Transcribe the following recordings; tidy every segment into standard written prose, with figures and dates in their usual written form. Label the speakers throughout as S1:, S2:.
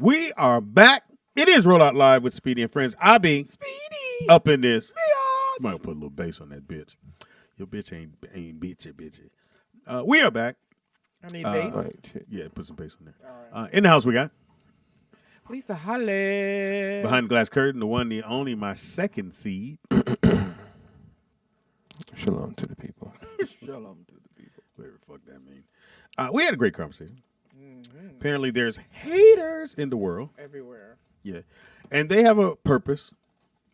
S1: We are back. It is Rollout Live with Speedy and Friends. I be
S2: Speedy
S1: up in this.
S2: Biatch.
S1: Might put a little bass on that bitch. Your bitch ain't bitchy. We are back.
S2: I need bass.
S3: Right.
S1: Yeah, put some bass on there.
S2: All right.
S1: In the house we got
S2: Lisa Halle.
S1: behind the glass curtain, the one, the only, my second seed.
S3: Shalom to the people.
S2: Shalom to the people.
S1: Whatever the fuck that means. We had a great conversation.
S2: Mm-hmm.
S1: Apparently, there's haters in the world.
S2: Everywhere.
S1: Yeah, and they have a purpose.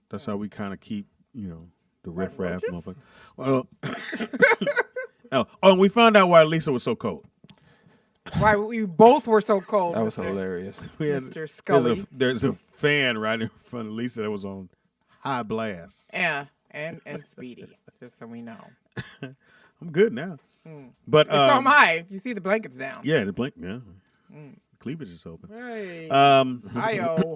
S1: That's how we kind of keep, the riffraff motherfucker. Well, and we found out why Lisa was so cold.
S2: Why we both were so cold.
S3: That was
S2: Mr.
S3: hilarious.
S2: Mr. Scully.
S1: There's a fan right in front of Lisa that was on high blast.
S2: Yeah, and Speedy, just so we know.
S1: I'm good now. But
S2: So am I. You see the blankets down.
S1: yeah, the blink, yeah. Cleavage is open.
S2: Right.
S1: Hi-yo.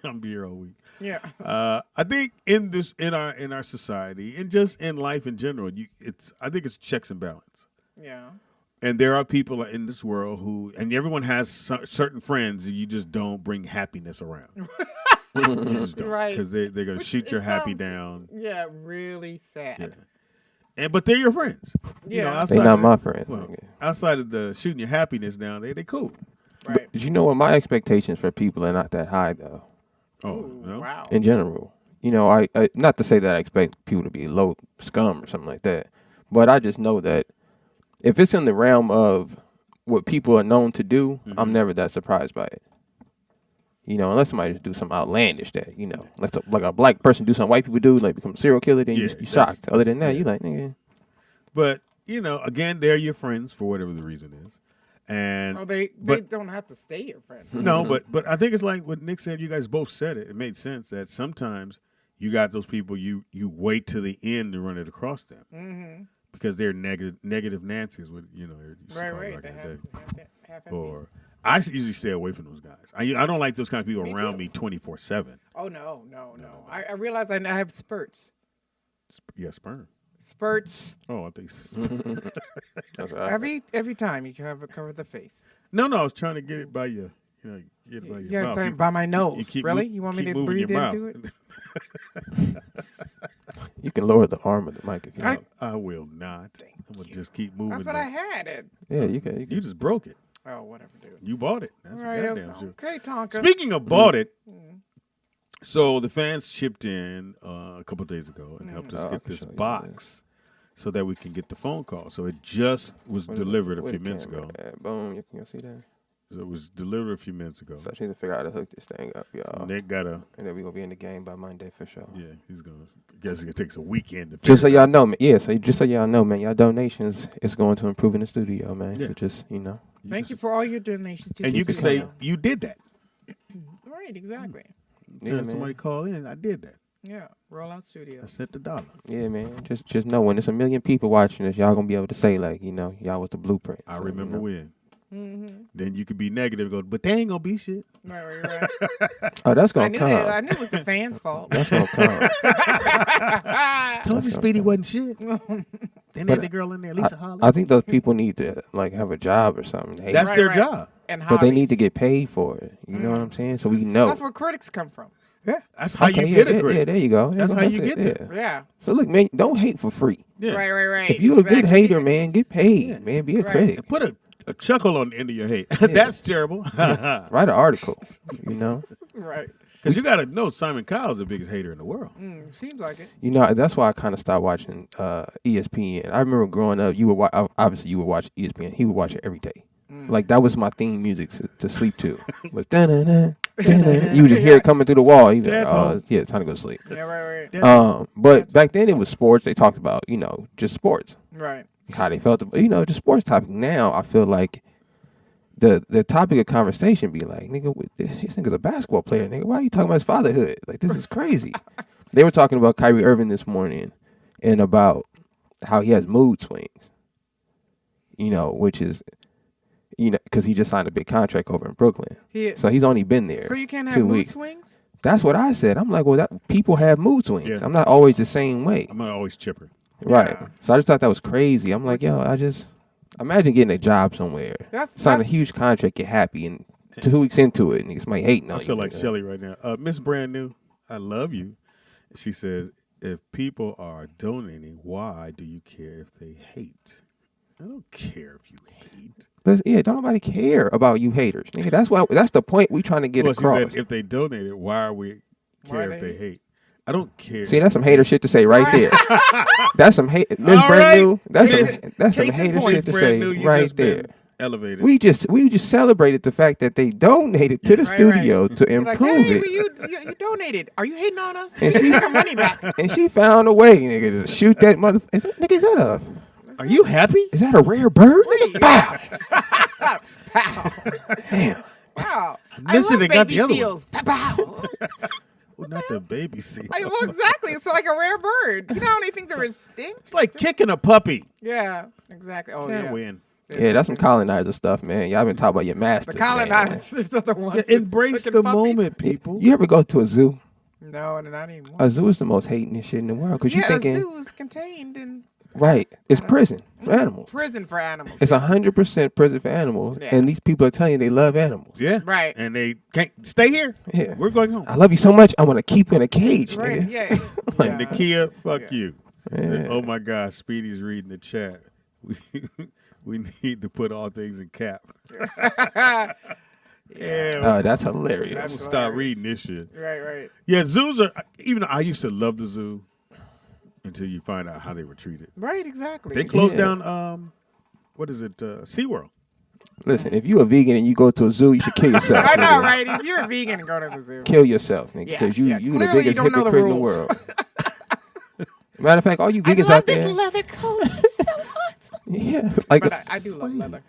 S1: I'm be here all week.
S2: Yeah.
S1: I think in our society and just in life in general, I think it's checks and balance.
S2: Yeah.
S1: And there are people in this world and everyone has certain friends that you just don't bring happiness around. You just don't,
S2: Right.
S1: because they're going to shoot your happy down.
S2: Yeah, really sad.
S1: Yeah. But they're your friends.
S2: Yeah.
S3: They not my friends.
S1: Well, outside of the shooting your happiness down, they cool.
S2: Right.
S3: But you know what? My expectations for people are not that high, though.
S1: Oh,
S2: Ooh,
S1: no?
S2: wow.
S3: In general, I not to say that I expect people to be low scum or something like that, but I just know that if it's in the realm of what people are known to do, I'm never that surprised by it. Unless somebody just do something outlandish that, like a black person do something white people do, like become a serial killer, then you're shocked. Other than that, you like, nigga.
S1: But, again, they're your friends for whatever the reason is. And
S2: they don't have to stay your friends.
S1: No, but I think it's like what Nick said. You guys both said it. It made sense that sometimes you got those people you wait to the end to run it across them because they're negative Nancy's. With
S2: Right. They have
S1: or I usually stay away from those guys. I don't like those kind of people around me 24/7.
S2: Oh no. I realize I have spurts.
S1: Yeah, sperm.
S2: Spurts.
S1: Oh, I think.
S2: Every time you have to cover the face.
S1: No, I was trying to get it by your. Get it by your mouth.
S2: Saying by my nose. Really? You want me to breathe into it?
S3: You can lower the arm of the mic if you want.
S1: I will not. I'm gonna just keep moving.
S2: That's what I had.
S3: Yeah, you can.
S1: You just broke it.
S2: Oh, whatever, dude.
S1: You bought it. That's
S2: All right,
S1: goddamn sure.
S2: okay, Tonka.
S1: Speaking of bought it, so the fans chipped in a couple of days ago and helped us get this box so that we can get the phone call. So it just was delivered a few minutes ago.
S3: Boom, you can see that.
S1: So it was delivered a few minutes ago.
S3: So I need to figure out how to hook this thing up, y'all.
S1: Nick got
S3: and then we're going to be in the game by Monday for sure.
S1: Yeah, he's going to. I guess it takes a weekend to
S3: just so y'all know, man. Yeah, just so y'all know, man, y'all donations is going to improve in the studio, man.
S1: Yeah.
S3: So just,
S2: Thank you for all your donations.
S1: And you can say you did that.
S2: Right, exactly.
S1: Yeah, somebody call in. I did that.
S2: Yeah, Rollout Studios.
S1: I sent the dollar.
S3: Yeah, man. Just know when there's a million people watching this, y'all going to be able to say, like, y'all was the blueprint.
S1: I remember when.
S2: Mm-hmm.
S1: Then you could be negative and go, but they ain't going to be shit.
S2: Right.
S3: Oh, that's going to come.
S2: I knew it was the fans' fault.
S3: That's going to come.
S1: Told you Speedy wasn't shit. Then they had the girl in there, Lisa Holly.
S3: I think those people need to, like, have a job or something.
S1: That's their job.
S2: And
S3: but they need to get paid for it. You know what I'm saying? So we know.
S2: That's where critics come from.
S1: Yeah, that's how you get a critic.
S3: Yeah, there you go.
S1: That's how you get there.
S2: Yeah.
S3: So look, man, don't hate for free.
S1: Yeah.
S2: Right.
S3: If you're a good hater, man, get paid, man. Be a critic.
S1: Put a chuckle on the end of your hate. That's terrible.
S3: Write an article,
S2: Right.
S1: Because you got to know Simon Cowell's the biggest hater in the world.
S2: Seems like it.
S3: That's why I kind of stopped watching ESPN. I remember growing up, obviously you would watch ESPN. He would watch it every day. Like that was my theme music to sleep to. Was da-na-na, da-na. You would just hear it coming through the wall. Even it's time to go to sleep.
S2: Yeah, right.
S3: But back then it was sports. They talked about just sports.
S2: Right.
S3: How they felt about just sports topic. Now I feel like the topic of conversation be like, nigga, this nigga's a basketball player, nigga. Why are you talking about his fatherhood? Like, this is crazy. They were talking about Kyrie Irving this morning and about how he has mood swings, which is, because he just signed a big contract over in Brooklyn. So he's only been there.
S2: So you can't have
S3: 2
S2: mood
S3: weeks.
S2: swings?
S3: That's what I said. I'm like, well, people have mood swings.
S1: Yeah.
S3: I'm not always the same way.
S1: I'm not always chipper.
S3: Right.
S2: Yeah.
S3: So I just thought that was crazy. I'm like, imagine getting a job somewhere, sign a huge contract, get happy, and 2 weeks into it, and somebody hating on you.
S1: I feel like Shelly right now. Miss Brand New, I love you. She says, if people are donating, why do you care if they hate? I don't care if you hate.
S3: But yeah, don't nobody care about you haters, nigga. That's the point we trying to get across.
S1: She said, if they donated, why are we care if they hate? I don't care.
S3: See, that's some hater shit to say right there. That's some hate. Miss Brand New. That's some hater shit to say right there.
S1: Elevated.
S3: We just celebrated the fact that they donated to the studio to improve it.
S2: You donated. Are you hating on us?
S3: And she
S2: took our money back.
S3: And she found a way, nigga, to shoot that motherfucker. Nigga, is that
S1: Are you happy?
S3: Is that a rare bird? Nigga, pow.
S2: Pow.
S3: Damn.
S2: Wow.
S1: I miss it. They got the other
S2: seals. Pow.
S1: Well, not the baby seal.
S2: Well, exactly. It's like a rare bird. You know how many things are extinct?
S1: It's like kicking a puppy.
S2: Yeah, exactly. Oh,
S1: Can't
S2: yeah.
S1: win.
S3: Yeah, that's some colonizer stuff, man. Y'all been talking about your masters.
S2: The colonizers are the ones.
S1: Yeah, embrace the moment, people.
S3: You ever go to a zoo?
S2: No, not anymore.
S3: A zoo is the most hating shit in the world. Cause you thinking,
S2: a zoo is contained in
S3: right? It's prison for animals.
S2: prison for animals.
S3: It's 100% prison for animals, and these people are telling you they love animals.
S1: Yeah,
S2: right.
S1: And they can't stay here.
S3: Yeah,
S1: we're going home.
S3: I love you so much. I want to keep you in a cage,
S2: Right.
S3: nigga.
S2: Yeah.
S1: Like Nakia, fuck you.
S3: Yeah.
S1: Oh my God, Speedy's reading the chat. We need to put all things in cap. Yeah.
S3: That's hilarious.
S1: I'm gonna stop reading this shit.
S2: Right.
S1: Yeah, zoos are. Even I used to love the zoo until you find out how they were treated.
S2: Right. Exactly.
S1: They closed down. What is it? SeaWorld.
S3: Listen, if you a vegan and you go to a zoo, you should kill yourself.
S2: I know,
S3: nigga.
S2: right? If you're a vegan and go to the zoo,
S3: Kill yourself, nigga, because you the
S2: Clearly
S3: biggest
S2: you don't know the
S3: hypocrite in the
S2: rules.
S3: world. Matter of fact, all you vegans
S2: I love
S3: out there,
S2: this leather coat. It's so awesome.
S3: yeah, like
S2: But I do love leather.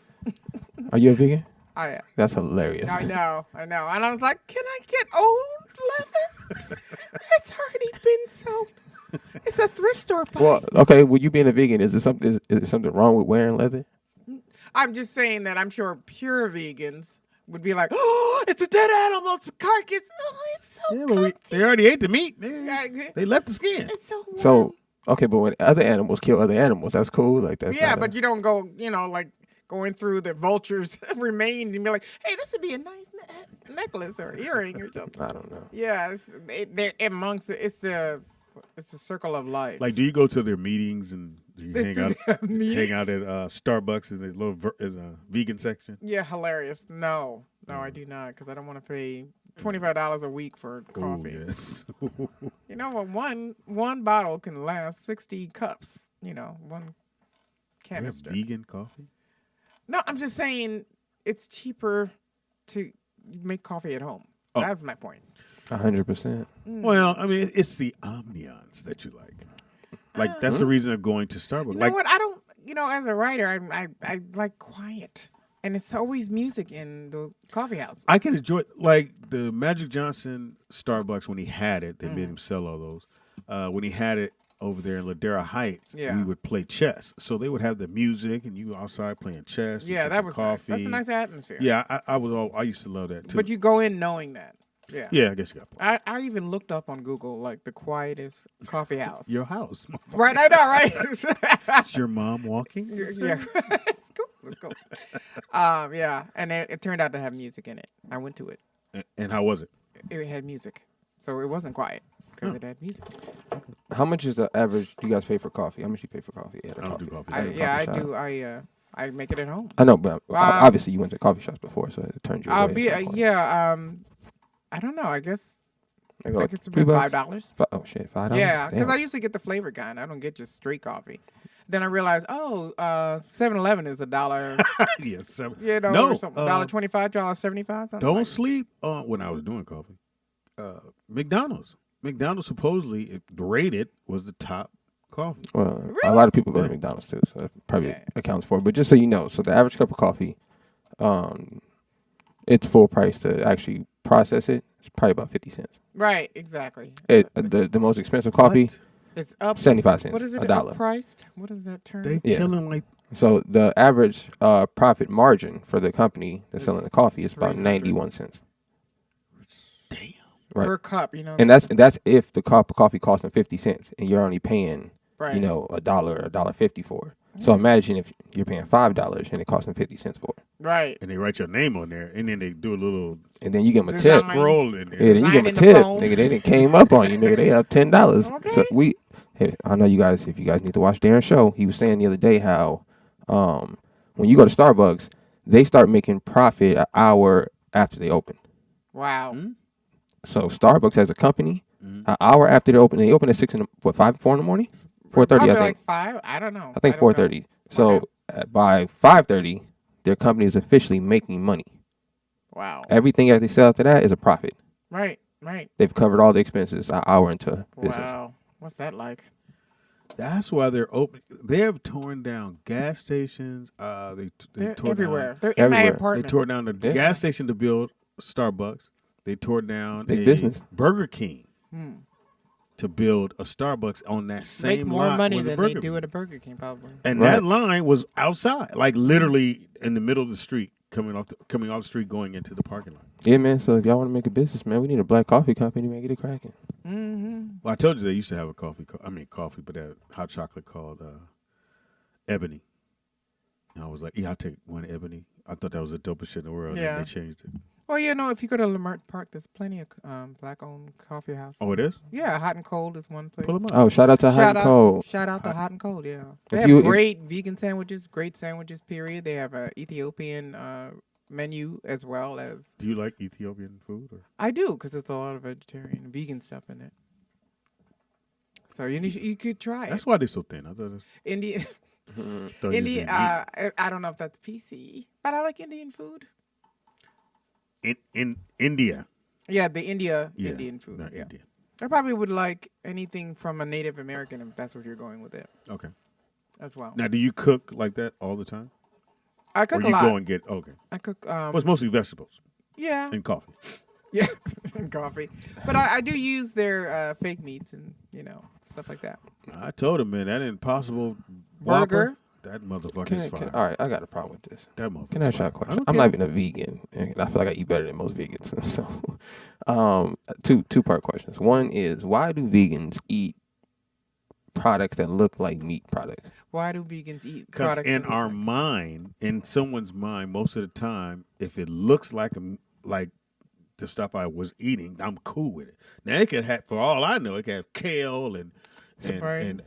S3: Are you a vegan?
S2: I am.
S3: That's hilarious.
S2: I know. And I was like, can I get old leather? It's already been sold. It's a thrift store buy.
S3: Well, okay, well, you being a vegan, is there something wrong with wearing leather?
S2: I'm just saying that I'm sure pure vegans would be like, oh, it's a dead animal, it's a carcass. Oh, it's so
S1: but they already ate the meat.
S2: comfy.
S1: They left the skin.
S2: It's so warm.
S3: So, okay, but when other animals kill other animals, that's cool. Like that's
S2: yeah,
S3: not
S2: but you don't go, like going through the vulture's remains and be like, hey, this would be a nice necklace or earring or something.
S3: I don't know.
S2: Yeah, they're amongst it's the circle of life.
S1: Like, do you go to their meetings and do you hang out at
S2: Meetings?
S1: Starbucks in the little vegan section?
S2: Yeah, hilarious. No, I do not, because I don't want to pay $25 a week for coffee.
S1: Oh, yes.
S2: You know what? One bottle can last 60 cups. One canister.
S1: Vegan coffee?
S2: No, I'm just saying it's cheaper to make coffee at home.
S1: Oh.
S2: That's my point.
S3: 100%.
S1: Well, I mean, it's the ambiance that you like. Like, that's the reason of going to Starbucks.
S2: You know what? I don't. As a writer, I like quiet, and it's always music in the coffee house.
S1: I can enjoy like the Magic Johnson Starbucks when he had it. They made him sell all those. When he had it over there in Ladera Heights, we would play chess. So they would have the music, and you outside playing chess.
S2: Yeah, that was nice. That's a nice atmosphere.
S1: Yeah, I used to love that too.
S2: But you go in knowing that. Yeah.
S1: Yeah, I guess you got a point.
S2: I even looked up on Google like the quietest coffee house.
S1: Your house,
S2: Right, I know, right?
S1: Is your mom walking?
S2: Yeah. Let's go. Yeah, and it turned out to have music in it. I went to it.
S1: And how was it?
S2: It had music, so it wasn't quiet because it had music.
S3: How much is the average? Do you guys pay for coffee? How much you pay for coffee?
S1: I don't do coffee.
S2: I do. I make it at home.
S3: I know, but obviously you went to coffee shops before, so it turned you away.
S2: I don't know. I guess
S3: Maybe
S2: like it's about $5.
S3: Oh shit, $5.
S2: Yeah, because
S3: Damn.
S2: I usually get the flavored kind. I don't get just straight coffee. Then I realized, 7-Eleven is $1.
S1: Yes,
S2: or something. $1.25, $1.75, something.
S1: Don't sleep when I was doing coffee. McDonald's supposedly rated was the top coffee.
S3: Well, a lot of people go to McDonald's too, so that probably accounts for it. But just so you know, so the average cup of coffee, it's full price to actually process it. It's probably about 50 cents.
S2: Right, exactly.
S3: The most expensive coffee,
S2: it's up
S3: 75 cents.
S2: What is it?
S3: $1.
S2: Priced? What is that term?
S1: They killing like.
S3: So the average profit margin for the company that's selling the coffee is about 91 cents.
S1: Damn.
S3: Right.
S2: Per cup,
S3: And that's if the cup of coffee costs them 50 cents, and you're only paying,
S2: right.
S3: $1 or $1.50 for it. So imagine if you're paying $5 and it costs them 50 cents for it.
S2: Right.
S1: And they write your name on there, and then they do a little
S3: And then you give them a
S2: Design.
S3: tip.
S1: scroll in there.
S3: Yeah, then you give them a
S2: Design in the
S3: tip.
S2: phone.
S3: Nigga, they done came up on you. Nigga, they up $10.
S2: Okay.
S3: So hey, I know you guys, if you guys need to watch Darren's show, he was saying the other day how when you go to Starbucks, they start making profit an hour after they open.
S2: Wow.
S3: So Starbucks as a company, an hour after they open at 4 in the morning? 4:30,
S2: Probably
S3: I think.
S2: like 5. I don't know.
S3: I think 4:30. So
S2: Okay.
S3: by 5:30, their company is officially making money.
S2: Wow.
S3: Everything that they sell after that is a profit.
S2: Right. Right.
S3: They've covered all the expenses an hour into business.
S2: Wow. What's that like?
S1: That's why they're open. They have torn down gas stations. They
S2: They're
S1: tore
S2: everywhere.
S1: down.
S2: They're in my
S3: Everywhere.
S1: They
S2: apartment.
S1: tore down the
S3: Yeah.
S1: gas station to build Starbucks. They tore down
S3: Big
S1: a
S3: business.
S1: Burger King to build a Starbucks on that same
S2: Make more
S1: lot
S2: money
S1: where the
S2: than they
S1: Burger
S2: do
S1: King.
S2: at a Burger King, probably.
S1: And
S3: Right.
S1: that line was outside, like literally in the middle of the street, coming off the street, going into the parking lot.
S3: Yeah, man. So if y'all want to make a business, man, we need a black coffee company, man. Get it cracking.
S2: Mm-hmm.
S1: Well, I told you they used to have a coffee, but that hot chocolate called Ebony. And I was like, yeah, I'll take one Ebony. I thought that was the dopest shit in the world.
S2: Yeah.
S1: And they changed it.
S2: Well, you know, if you go to Lamert Park, there's plenty of black-owned coffee houses.
S1: Oh, it is?
S2: Yeah, Hot and Cold is one place.
S1: Pull them up.
S3: Oh, shout out to Hot and Cold.
S2: Shout out to Hot and Cold, yeah. They
S3: If
S2: have
S3: you- if-
S2: great vegan sandwiches, great sandwiches, period. They have a Ethiopian menu as well as...
S1: Do you like Ethiopian food? Or?
S2: I do, because there's a lot of vegetarian and vegan stuff in it. So you could try
S1: That's
S2: it.
S1: why they're so thin. I thought it was,
S2: Indian,
S1: thought it was just
S2: Indian.
S1: meat.
S2: I don't know if that's PC, but I like Indian food.
S1: In India.
S2: Yeah, the Indian food.
S1: Not
S2: Yeah.
S1: India.
S2: I probably would like anything from a Native American if that's what you're going with it
S1: Okay.
S2: as well.
S1: Now, do you cook like that all the time?
S2: I cook
S1: or
S2: a
S1: you
S2: lot.
S1: go and get, okay.
S2: I cook.
S1: Well, it's mostly vegetables
S2: Yeah,
S1: and coffee.
S2: yeah, and coffee. But I do use their fake meats and stuff like that.
S1: I told him, man, that Impossible Whopper,
S2: Burger.
S1: that motherfucker is fire.
S3: All right, I got a problem with this.
S1: That motherfucker.
S3: Can I ask you a question? I'm not even a vegan, and I feel like I eat better than most vegans. So, two-part questions. One is, why do vegans eat products that look like meat products?
S2: Why do vegans eat
S1: Because
S2: products?
S1: in
S2: that
S1: our
S2: look like-
S1: mind, in someone's mind, most of the time, if it looks like the stuff I was eating, I'm cool with it. Now it could have, for all I know, it could have kale and
S2: Right.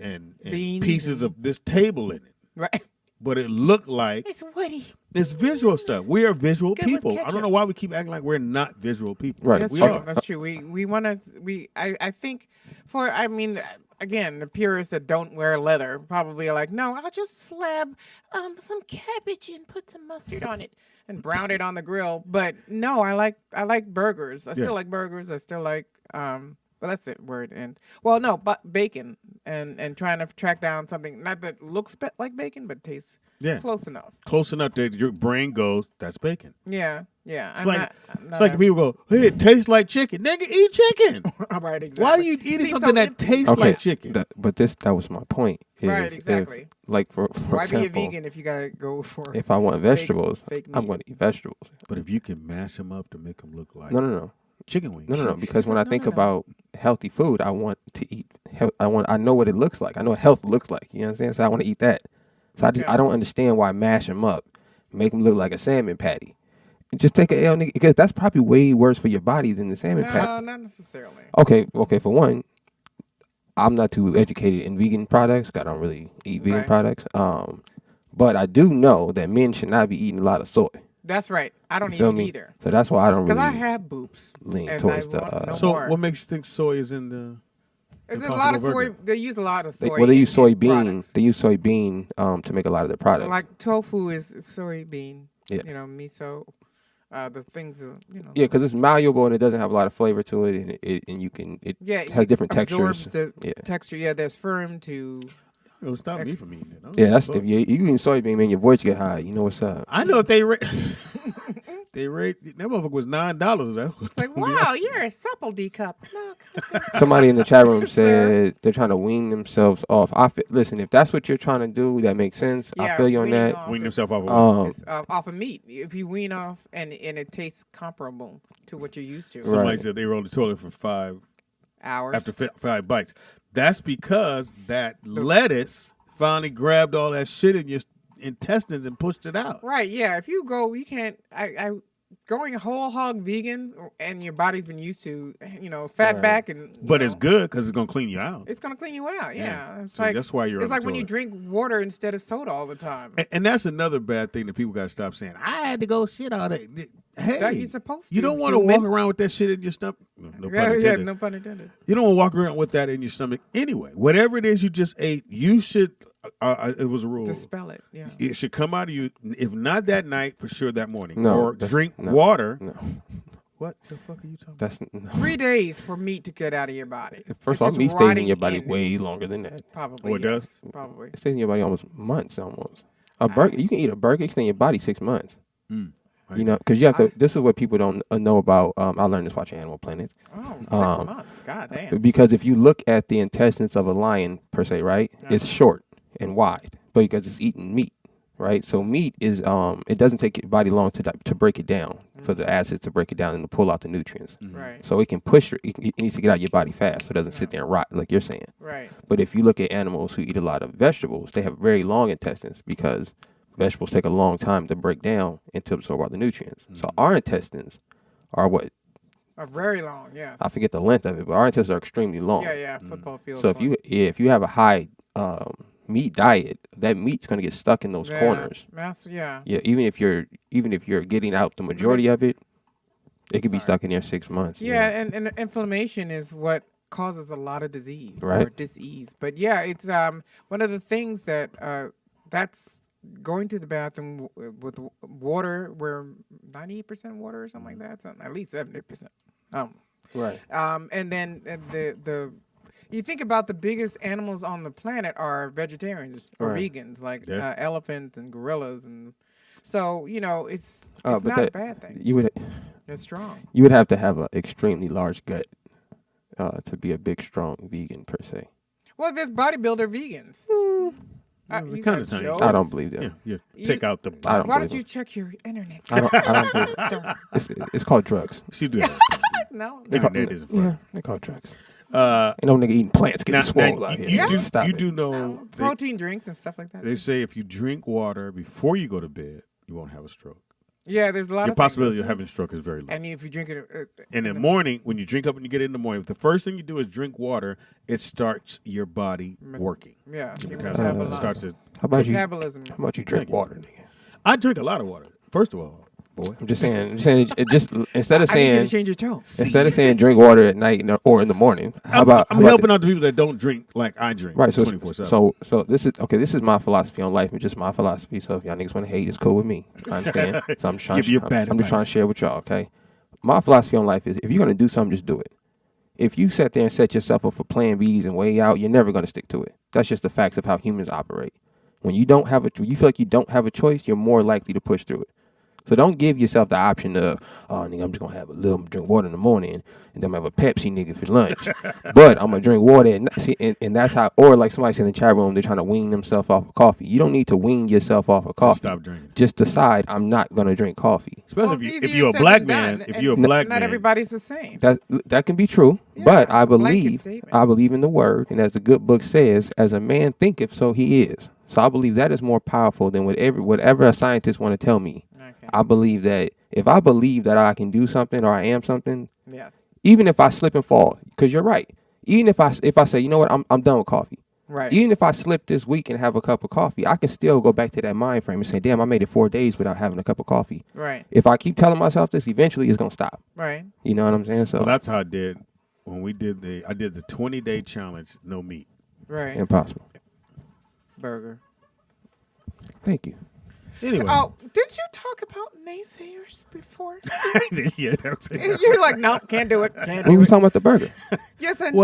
S2: Beans
S1: pieces
S2: and-
S1: of this table in it.
S2: right?
S1: But it looked like
S2: It's woody.
S1: it's visual stuff. We are visual
S2: It's good with
S1: people. I
S2: ketchup.
S1: don't know why we keep acting like we're not visual people.
S3: Right.
S2: That's
S1: We
S2: true.
S1: are.
S2: That's true. We want to. I think again, the purists that don't wear leather probably are like, no, I'll just slab some cabbage and put some mustard on it and brown it on the grill. But no, I like burgers. I still like burgers. I still like well, that's it. Word and well, no, but bacon and trying to track down something not that looks like bacon, but tastes close enough.
S1: Close enough that your brain goes, that's bacon.
S2: Yeah.
S1: It's like people go, hey, it tastes like chicken. Nigga, eat chicken.
S2: Right, exactly.
S1: Why are you eating
S2: See,
S1: something
S2: so
S1: that tastes like chicken?
S3: That was my point. Is
S2: Right, exactly.
S3: If, like for
S2: Why
S3: example,
S2: be a vegan if you gotta go for?
S3: if I want vegetables,
S2: fake
S3: I'm
S2: meat.
S3: going to eat vegetables.
S1: But if you can mash them up to make them look like
S3: No.
S1: chicken wings.
S3: No. Because when I think
S2: no.
S3: about healthy food, I want to eat. I know what it looks like. I know what health looks like. You understand? So I want to eat that. So I don't understand why mash them up, make them look like a salmon patty. Just take a L, nigga, because that's probably way worse for your body than the salmon patty.
S2: No, not necessarily.
S3: Okay. For one, I'm not too educated in vegan products. I don't really eat vegan
S2: Right.
S3: products. But I do know that men should not be eating a lot of soy.
S2: That's right. I don't
S3: You
S2: eat
S3: feel
S2: it
S3: me?
S2: either
S3: So that's why I don't
S2: because
S3: really
S2: I have boobs.
S3: lean
S2: and
S3: towards
S2: I
S3: the.
S2: want no
S1: So
S2: more.
S1: what makes you think soy is in the
S2: There's a lot of
S1: Impossible
S2: soy.
S1: Burger?
S2: They use a lot of soy.
S3: They use
S2: in
S3: soybean.
S2: products.
S3: They use soybean to make a lot of their products.
S2: Like tofu is soybean.
S3: Yeah.
S2: Miso. The things.
S3: Yeah, because it's malleable and it doesn't have a lot of flavor to it, and it has different
S2: absorbs
S3: textures.
S2: the
S3: Yeah.
S2: texture. Yeah, there's firm to.
S1: It'll stop me from eating it. I don't
S3: Yeah,
S1: give a
S3: that's
S1: fuck.
S3: if you eating soybean, man, your voice get high. You know what's up?
S1: I know if they they raised that motherfucker was $9. That's
S2: It's like, wow, you're a supple D cup. No,
S3: Somebody in the chat room
S2: Sir.
S3: said they're trying to wean themselves off. Listen, if that's what you're trying to do, that makes sense. I
S2: Yeah,
S3: feel you on
S2: weaning
S3: that.
S2: off
S1: Wean
S2: is-
S1: themselves off of what?
S2: It's, off of meat. If you wean off and it tastes comparable to what you're used to.
S1: Somebody
S3: Right.
S1: said they were on the toilet for 5
S2: Hours.
S1: after 5 bites. That's because that lettuce finally grabbed all that shit in your intestines and pushed it out.
S2: Right, yeah. If you go, you can't. Going whole hog vegan, and your body's been used to, fat back, and
S1: but it's good because it's gonna clean you out.
S2: It's gonna clean you out. Yeah, it's
S1: so
S2: like
S1: that's why you're.
S2: It's
S1: on
S2: like
S1: the
S2: when you
S1: toilet.
S2: drink water instead of soda all the time.
S1: And that's another bad thing that people got to stop saying. I had to go shit all that. Hey,
S2: that you're supposed to.
S1: You don't want to walk around with that shit in your stomach. No pun intended.
S2: Yeah, no pun intended.
S1: You don't want to walk around with that in your stomach anyway. Whatever it is you just ate, you should. It was a rule.
S2: Dispel it. Yeah.
S1: It should come out of you. If not that night, for sure that morning.
S3: No,
S1: or drink water.
S3: No.
S1: What the fuck are you talking about?
S3: That's no.
S2: 3 days for meat to get out of your body.
S3: First of all, meat stays in your body way longer than that.
S2: Probably.
S1: Oh, it does?
S2: Probably.
S3: It stays in your body almost months, almost. A burger, you can eat a burger, it stays in your body 6 months. You know, because you have to. This is what people don't know about. I learned this watching Animal Planet.
S2: Oh, 6 months. God damn.
S3: Because if you look at the intestines of a lion per se, right, it's short and wide, but because it's eating meat, right? So meat is it doesn't take your body long to break it down for the acids to break it down and to pull out the nutrients.
S2: Right.
S3: So it can push it needs to get out of your body fast, so it doesn't sit there and rot like you're saying.
S2: Right.
S3: But if you look at animals who eat a lot of vegetables, they have very long intestines because vegetables take a long time to break down and to absorb all the nutrients. So our intestines are what?
S2: Are very long, yes.
S3: I forget the length of it, but our intestines are extremely long.
S2: Yeah, football field.
S3: So if you have a high meat diet, that meat's going to get stuck in those corners.
S2: Yeah.
S3: Yeah, even if you're getting out the majority of it, it could be stuck in there 6 months.
S2: Yeah, and inflammation is what causes a lot of disease
S3: Right.
S2: or disease. But yeah, it's one of the things that that's going to the bathroom with water. We're 98% water or something like that. Something, at least 70%.
S3: Right.
S2: And then the you think about the biggest animals on the planet are vegetarians or vegans, like elephants and gorillas, and so it's not a bad thing. It's strong.
S3: You would have to have an extremely large gut to be a big, strong vegan per se.
S2: Well, there's bodybuilder vegans.
S1: Kind of tiny.
S3: I don't believe that.
S1: Yeah. Take out the.
S2: Why don't you check your internet?
S3: I don't believe it. It's called drugs.
S1: She do that.
S2: No.
S1: Internet isn't fun.
S3: Yeah, they call it drugs. Ain't no nigga eating plants getting swole out here.
S1: You do know
S2: protein drinks and stuff like that.
S1: They say if you drink water before you go to bed, you won't have a stroke.
S2: Yeah, there's a lot
S1: Your
S2: of
S1: possibility of having a stroke is very low.
S2: And if you drink it
S1: in the morning, when you drink up and you get in the morning, if the first thing you do is drink water, it starts your body working.
S2: Yeah.
S1: Because it starts to.
S3: How about
S2: metabolism.
S3: How about you drink water, nigga?
S1: I drink a lot of water. First of all, boy.
S3: I'm just saying it just instead of saying
S2: I need you to change your tone.
S3: Instead of saying drink water at night or in the morning,
S1: I'm helping out the people that don't drink like I drink.
S3: Right. So
S1: 24/7.
S3: So this is my philosophy on life. It's just my philosophy. So if y'all niggas want to hate, it's cool with me. I understand. So I'm just trying to share with y'all. Okay. My philosophy on life is if you're gonna do something, just do it. If you sit there and set yourself up for plan B's and way out, you're never gonna stick to it. That's just the facts of how humans operate. When you feel like you don't have a choice, you're more likely to push through it. So don't give yourself the option of, nigga, I'm just going to have a little drink water in the morning and then I'm going to have a Pepsi, nigga, for lunch. But I'm going to drink water at night. See, and that's how, or like somebody said in the chat room, they're trying to wean themselves off of coffee. You don't need to wean yourself off of coffee.
S1: Stop drinking.
S3: Just decide, I'm not going to drink coffee.
S1: Especially if you're a black man. If you're a black man.
S2: Not everybody's the same.
S3: That can be true. Yeah, but I believe in the word. And as the good book says, as a man thinketh, so he is. So I believe that is more powerful than whatever a scientist want to tell me. Okay. I believe that if I believe that I can do something or I am something, even if I slip and fall, because you're right. Even if I say, you know what, I'm done with coffee.
S2: Right.
S3: Even if I slip this week and have a cup of coffee, I can still go back to that mind frame and say, damn, I made it 4 days without having a cup of coffee.
S2: Right.
S3: If I keep telling myself this, eventually it's gonna stop.
S2: Right.
S3: You know what I'm saying? So
S1: that's how I did when I did the 20-day challenge, no meat.
S2: Right.
S3: Impossible.
S2: Burger.
S3: Thank you.
S1: Anyway.
S2: Oh, did you talk about naysayers before?
S1: Yeah, that was it.
S2: You're like, no, can't do it.
S3: We were talking about the burger.
S2: Yes, and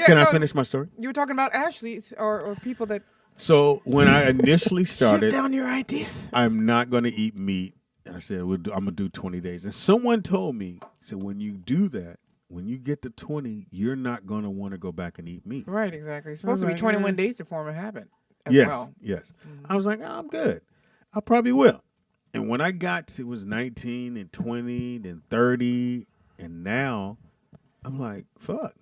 S1: can I finish my story?
S2: You were talking about Ashley's or people that.
S1: So when I initially started,
S2: shut down your ideas.
S1: I'm not going to eat meat. I said I'm going to do 20 days, and someone told me, said when you do that, when you get to 20, you're not going to want to go back and eat meat.
S2: Right, exactly. It's supposed to be 21 days to form a habit.
S1: Yes. Mm-hmm. I was like, I'm good. I probably will. And when I got to, it was 19 and 20 and 30, and now I'm like, fuck.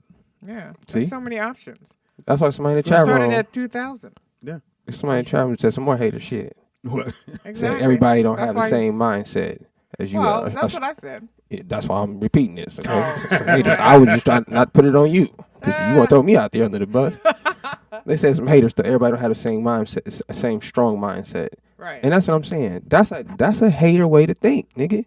S2: Yeah.
S3: See?
S2: There's so many options.
S3: That's why somebody in the chat room.
S2: Started at 2000.
S1: Yeah.
S3: Somebody trying to say some more hater shit.
S1: What?
S2: Exactly.
S3: Saying everybody don't
S2: That's
S3: have the
S2: why-
S3: same mindset as you.
S2: Well, that's what I said.
S3: That's why I'm repeating this. Okay?
S2: Oh.
S3: Some haters. I was just trying not to put it on you because you want to throw me out there under the bus. They said some haters that everybody don't have the same mindset, same strong mindset.
S2: Right.
S3: And that's what I'm saying. That's a hater way to think, nigga.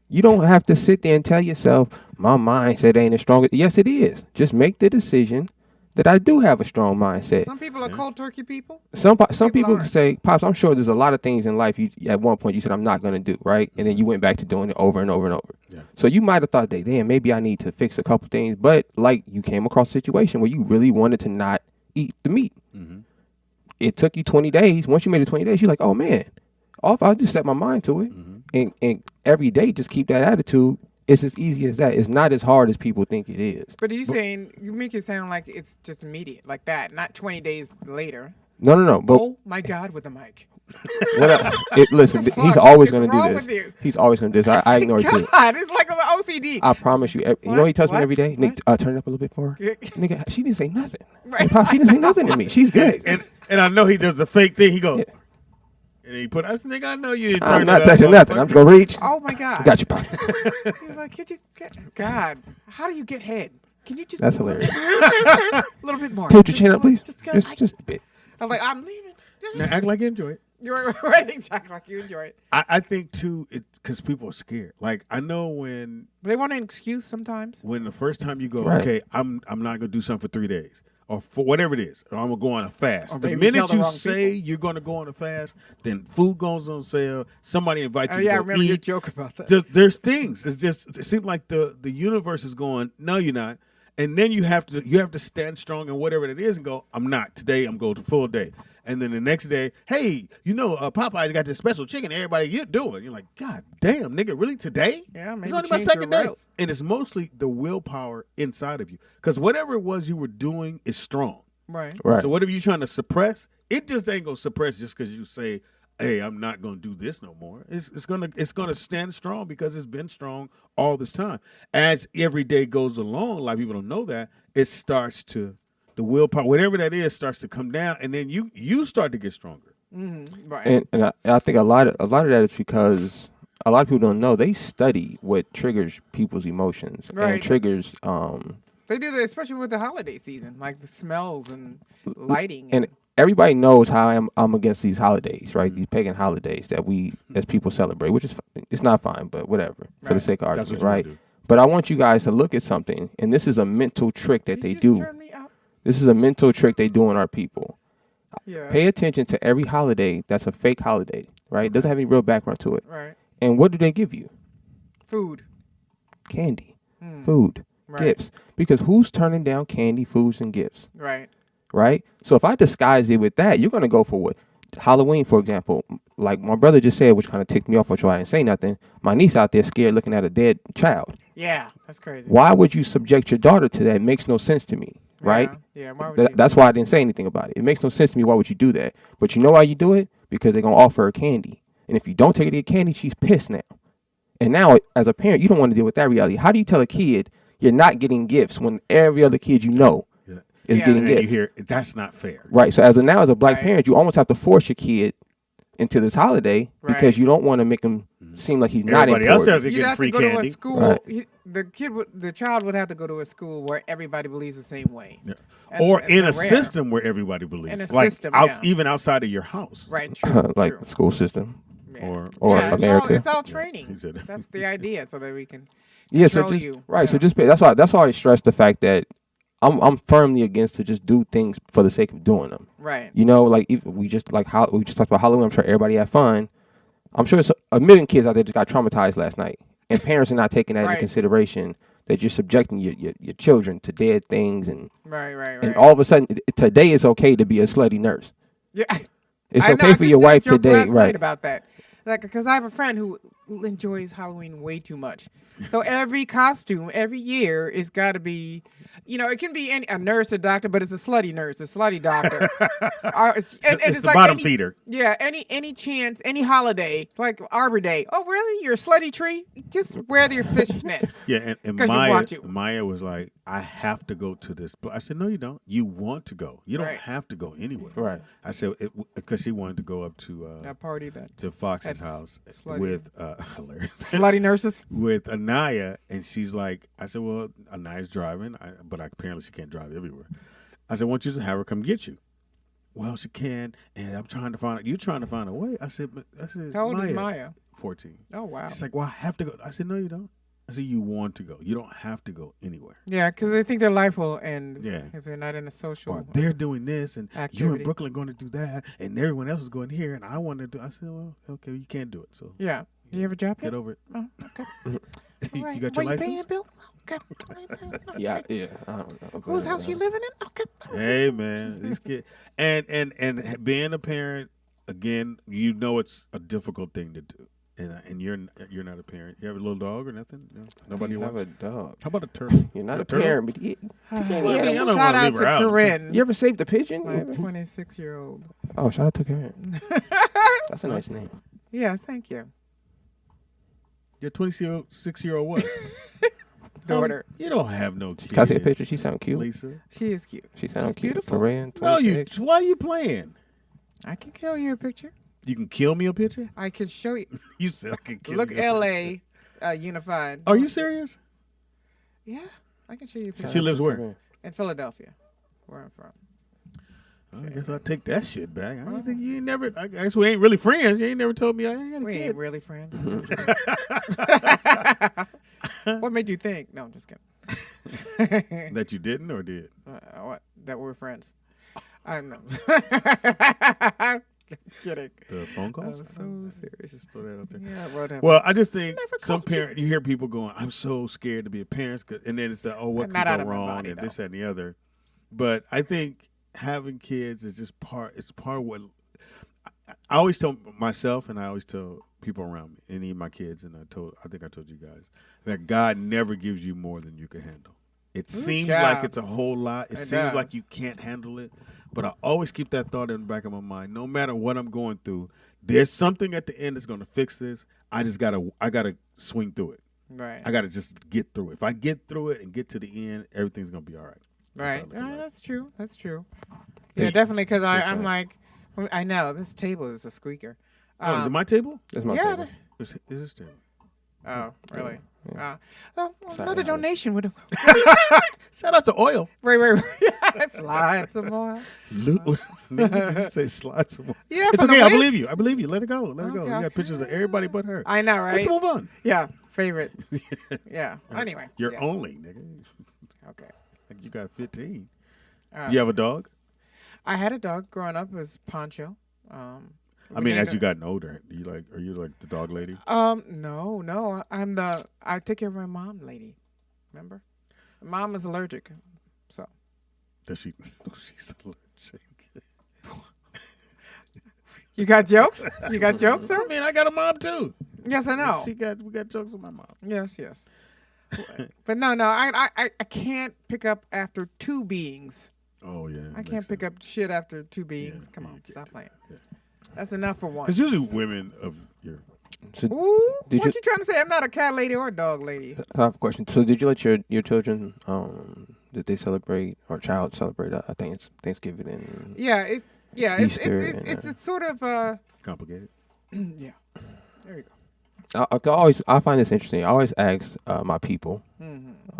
S3: You don't have to sit there and tell yourself my mindset ain't as strong. Yes, it is. Just make the decision that I do have a strong mindset.
S2: Some people are cold turkey people.
S3: Some people
S2: aren't.
S3: say, Pops, I'm sure there's a lot of things in life you at one point you said I'm not going to do, right? And then you went back to doing it over and over and over.
S1: Yeah.
S3: So you might have thought that, damn, maybe I need to fix a couple things. But like you came across a situation where you really wanted to not eat the meat.
S1: Mm-hmm.
S3: It took you 20 days. Once you made it 20 days, you're like, oh, man, I'll just set my mind to it.
S1: Mm-hmm.
S3: And every day just keep that attitude. It's as easy as that. It's not as hard as people think it is.
S2: But you make it sound like it's just immediate, like that, not 20 days later.
S3: No. But
S2: Oh my God, with the mic.
S3: listen,
S2: What the
S3: he's
S2: fuck
S3: always
S2: is
S3: going to do
S2: wrong
S3: this.
S2: with you?
S3: He's always going to do this. I ignore it too.
S2: God, it's like an OCD.
S3: I promise you. You know he tells me
S2: What?
S3: every day? Nick, turn it up a little bit for her.
S2: Yeah.
S3: Nigga, she didn't say nothing.
S2: Right.
S3: Hey, Pop, she didn't say nothing to me. She's good.
S1: And I know he does the fake thing. He goes,
S3: Yeah.
S1: and he put, I said, nigga, I know you didn't
S3: I'm
S1: turn
S3: not
S1: it up,
S3: touching nothing. I'm just going to reach.
S2: Oh my God.
S3: Got you, Pop.
S2: He's like, could you get, God, how do you get head? Can you just
S3: That's hilarious.
S2: a little bit more?
S3: Tilt your chin up, please.
S2: Just
S3: a bit.
S2: I'm like, I'm leaving.
S1: Now act like you enjoy it.
S2: You're right, exactly like you enjoy it.
S1: I think too, it's because people are scared. Like I know when
S2: They want an excuse sometimes.
S1: the first time you go,
S3: Right.
S1: okay, I'm not gonna do something for 3 days or for whatever it is, or I'm gonna go on a fast.
S2: Or
S1: The
S2: maybe tell
S1: minute
S2: the
S1: you
S2: wrong
S1: say
S2: people.
S1: you're gonna go on a fast, then food goes on sale. Somebody invites
S2: Oh
S1: you
S2: yeah, I
S1: to go
S2: remember your
S1: eat.
S2: joke about that.
S1: There's things. It's just it seems like the universe is going, no, you're not. And then you have to stand strong in whatever it is and go, I'm not. Today I'm going to full day. And then the next day, hey, Popeye's got this special chicken. Everybody, you're doing. You're like, God damn, nigga, really today?
S2: Yeah, maybe
S1: it's only my
S2: change your
S1: second day.
S2: route.
S1: And it's mostly the willpower inside of you. Because whatever it was you were doing is strong.
S2: Right.
S3: Right.
S1: So whatever you're trying to suppress, it just ain't gonna suppress just because you say, hey, I'm not gonna do this no more. It's gonna stand strong because it's been strong all this time. As every day goes along, a lot of people don't know that, it starts to the willpower, whatever that is, starts to come down, and then you start to get stronger.
S2: Mm-hmm. Right.
S3: And I think a lot of that is because a lot of people don't know they study what triggers people's emotions and
S2: Right.
S3: triggers
S2: They do that, especially with the holiday season, like the smells and lighting.
S3: and everybody knows how I'm against these holidays, right? These pagan holidays that we as people celebrate, which is it's not fine, but whatever for the
S2: Right.
S3: sake of
S1: That's
S3: argument,
S1: what you
S3: right?
S1: wanna do.
S3: But I want you guys to look at something, and this is a mental trick that
S2: Did
S3: they
S2: you just
S3: do.
S2: turn me up?
S3: This is a mental trick they do on our people.
S2: Yeah.
S3: Pay attention to every holiday that's a fake holiday, right? It doesn't have any real background to it.
S2: Right.
S3: And what do they give you?
S2: Food.
S3: Candy, food,
S2: Right.
S3: gifts. Because who's turning down candy, foods, and gifts,
S2: Right.
S3: right? So if I disguise it with that, you're going to go for what? Halloween, for example, like my brother just said, which kind of ticked me off, which I didn't say nothing. My niece out there scared looking at a dead child.
S2: Yeah, that's crazy.
S3: Why would you subject your daughter to that? It makes no sense to me, right?
S2: Yeah. Why would you?
S3: That's why I didn't say anything about it. It makes no sense to me. Why would you do that? But you know why you do it? Because they're going to offer her candy. And if you don't take her to get candy, she's pissed now. And now, as a parent, you don't want to deal with that reality. How do you tell a kid you're not getting gifts when every other kid you know
S1: Yeah.
S3: is
S2: Yeah.
S3: getting
S1: And then you
S3: gifts?
S1: hear that's not fair.
S3: Right. So as a black
S2: Right.
S3: parent, you almost have to force your kid into this holiday because
S2: Right.
S3: you don't want to make him seem like he's not
S1: Everybody else
S3: important.
S1: has to
S2: You'd
S1: get
S2: have
S1: free
S2: to go to a
S1: candy.
S2: school.
S3: Right.
S2: The child would have to go to a school where everybody believes the same way.
S1: Yeah.
S2: And
S1: Or
S2: that's
S1: in a
S2: rare.
S1: system where everybody believes.
S2: In a
S1: like
S2: system,
S1: out,
S2: yeah.
S1: even outside of your house.
S2: Right. True.
S3: Like
S2: true.
S3: school system.
S2: Yeah.
S1: Or
S3: Yeah, America.
S2: It's all training.
S1: he said that.
S2: That's the idea, so that we can.
S3: Yeah, so
S2: Control
S3: just
S2: you.
S3: right. So
S2: Yeah.
S3: just that's why I stress the fact that I'm firmly against to just do things for the sake of doing them.
S2: Right.
S3: You know, like if we just talked about Halloween. I'm sure everybody had fun. I'm sure it's a million kids out there just got traumatized last night, and parents are not taking that into
S2: Right.
S3: consideration. That you're subjecting your children to dead things, and
S2: Right.
S3: and all of a sudden today it's okay to be a slutty nurse.
S2: Yeah.
S3: It's
S2: I know,
S3: okay
S2: I
S3: for
S2: just
S3: your
S2: did a
S3: wife
S2: joke
S3: today,
S2: last night
S3: right?
S2: about that, like, because I have a friend who enjoys Halloween way too much. So every costume every year is got to be it can be a nurse, a doctor, but it's a slutty nurse, a slutty doctor.
S1: It's the bottom feeder.
S2: Yeah, any chance, any holiday, like Arbor Day. Oh, really? You're a slutty tree? Just wear your fishnets.
S1: Yeah, and Maya was like, I have to go to this. I said, no, you don't. You want to go. You don't have to go anywhere.
S3: Right.
S1: I said, because she wanted to go up to
S2: a party
S1: to Fox's house with
S2: slutty nurses
S1: with Anaya, and she's like, I said, well, Anaya's driving, but apparently she can't drive everywhere. I said, why don't you just have her come get you? Well, she can, and I'm trying to find. You're trying to find a way. I said,
S2: how old is Maya?
S1: 14.
S2: Oh wow.
S1: She's like, well, I have to go. I said, no, you don't. I said, you want to go. You don't have to go anywhere.
S2: Yeah, because they think their life will end if they're not in a social.
S1: Or they're doing this, and
S2: activity.
S1: you in Brooklyn going to do that, and everyone else is going here, and I want to do. I said, well, okay, you can't do it. So
S2: yeah, you have a job
S1: get
S2: yet?
S1: over it.
S2: Oh, okay. Right.
S1: You got your license?
S2: You paying a bill? Okay.
S3: Yeah. I don't know.
S2: Whose house you living in? Okay.
S1: Hey man, these kids, and being a parent again, it's a difficult thing to do. And you're not a parent. You have a little dog or nothing? No? Nobody
S3: you have
S1: wants
S3: a dog.
S1: How about a turtle?
S3: You're not a
S1: turtle?
S3: parent, but
S2: Shout out to Corinne.
S3: You ever saved a pigeon?
S2: My 26-year-old.
S3: Oh, shout out to Corinne. That's a nice name.
S2: Yeah, thank you.
S1: Your 26-year-old what?
S2: Daughter.
S1: You don't have no kids.
S3: Can I see a picture? She sound cute.
S1: Lisa.
S2: She is cute.
S3: She sound cute.
S2: Beautiful.
S3: Corinne, 26.
S1: No, why are you playing?
S2: I can show you a picture.
S1: You can kill me a picture?
S2: I can show you.
S1: You said I can kill
S2: Look,
S1: me a
S2: LA Unified.
S1: Are you serious?
S2: Yeah, I can show you a picture.
S1: She lives where?
S2: In Philadelphia, where I'm from.
S1: I guess I'll take that shit back. I don't think you ain't never. I guess we ain't really friends. You ain't never told me I ain't got a
S2: We
S1: kid.
S2: ain't really friends. What made you think? No, I'm just kidding.
S1: That you didn't or did?
S2: What? That we're friends. I know. Kidding.
S1: The phone calls?
S2: I'm so serious.
S1: Just throw that out there.
S2: Yeah, whatever.
S1: Well, I just think some parent, you hear people going, I'm so scared to be a parent. And then it's like, oh, what could go wrong and this, that, and the other. But I think having kids is just it's part of what I always tell myself, and I always tell people around me, and even my kids, and I think I told you guys, that God never gives you more than you can handle. It seems like it's a whole lot. It seems like you can't handle it. But I always keep that thought in the back of my mind. No matter what I'm going through, there's something at the end that's going to fix this. I gotta swing through it.
S2: Right.
S1: I gotta just get through it. If I get through it and get to the end, everything's gonna be all right.
S2: Right. That's true. That's true. Yeah, definitely. Because I'm like, I know this table is a squeaker.
S1: Is it my table?
S3: That's my table.
S1: Is this table?
S2: Oh, really?
S3: Yeah.
S2: Another donation would have.
S1: Shout out to oil.
S2: Right. Slide some more.
S1: Say slide some more.
S2: Yeah,
S1: it's okay. I believe you. Let it go. Let it go. You got pictures of everybody but her.
S2: I know, right?
S1: Let's move on.
S2: Yeah, favorite. Yeah. Anyway.
S1: You're only, nigga.
S2: Okay.
S1: Like you got 15. You have a dog?
S2: I had a dog growing up. It was Poncho.
S1: I mean, as you gotten older, are you like the dog lady?
S2: No. I take care of my mom lady. Remember? Mom is allergic, so.
S1: Does she? She's allergic.
S2: You got jokes? You got jokes, sir?
S1: I mean, I got a mom too.
S2: Yes, I know.
S1: We got jokes with my mom.
S2: Yes. But no, I can't pick up after two beings.
S1: Oh yeah.
S2: I can't pick up shit after two beings.
S1: Yeah,
S2: Come on, stop playing.
S1: Yeah.
S2: That's enough for one.
S1: It's usually women of your.
S2: So, what you trying to say? I'm not a cat lady or a dog lady.
S3: I have a question. So did you let your children did they celebrate or child celebrate? I think it's Thanksgiving and
S2: Easter it's sort of
S1: complicated.
S2: Yeah. There you go.
S3: I find this interesting. I always ask my people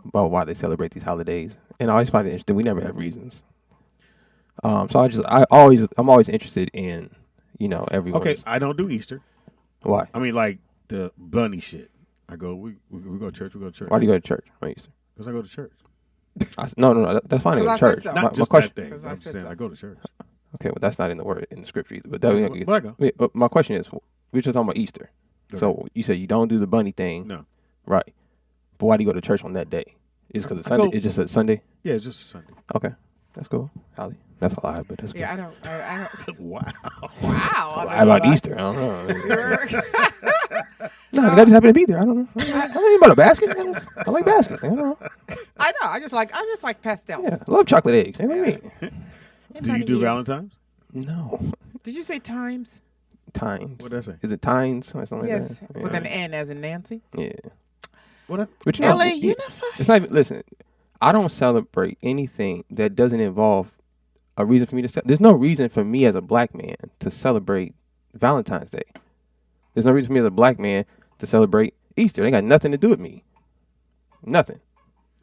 S3: about why they celebrate these holidays, and I always find it interesting. We never have reasons. So I'm always interested in everyone.
S1: Okay, I don't do Easter.
S3: Why?
S1: I mean, like the bunny shit. I go. We go to church. We go to church.
S3: Why do you go to church on Easter?
S1: Because I go to church.
S3: No. That's fine to go to church.
S2: So.
S1: Not just
S3: question,
S1: that day. I'm just saying I go to church.
S3: Okay, well that's not in the scripture either. But that,
S1: But I go.
S3: my question is, we're just talking about Easter. Okay. So you said you don't do the bunny thing.
S1: No.
S3: Right. But why do you go to church on that day? Is because it's Sunday? It's just a Sunday?
S1: Yeah, it's just a Sunday.
S3: Okay. That's cool. Holly. That's all I have, but that's good.
S2: Yeah, I don't.
S1: Wow.
S2: Wow.
S3: How about Easter? I don't know. No, I just happen to be there. I don't know. I don't know about a basket. I like baskets. I don't know.
S2: I know. I just like pastels.
S3: Yeah, I love chocolate eggs. You know what I mean?
S1: Do you do Valentine's?
S3: No.
S2: Did you say times?
S3: Tines.
S1: What did I say?
S3: Is it Tines or something
S2: Yes,
S3: like that?
S2: with an N as in Nancy.
S3: Yeah.
S1: What?
S3: But
S2: LA Unified.
S3: It's not even, listen, I don't celebrate anything that doesn't involve a reason for me to there's no reason for me as a black man to celebrate Valentine's Day. There's no reason for me as a black man to celebrate Easter. They got nothing to do with me. Nothing.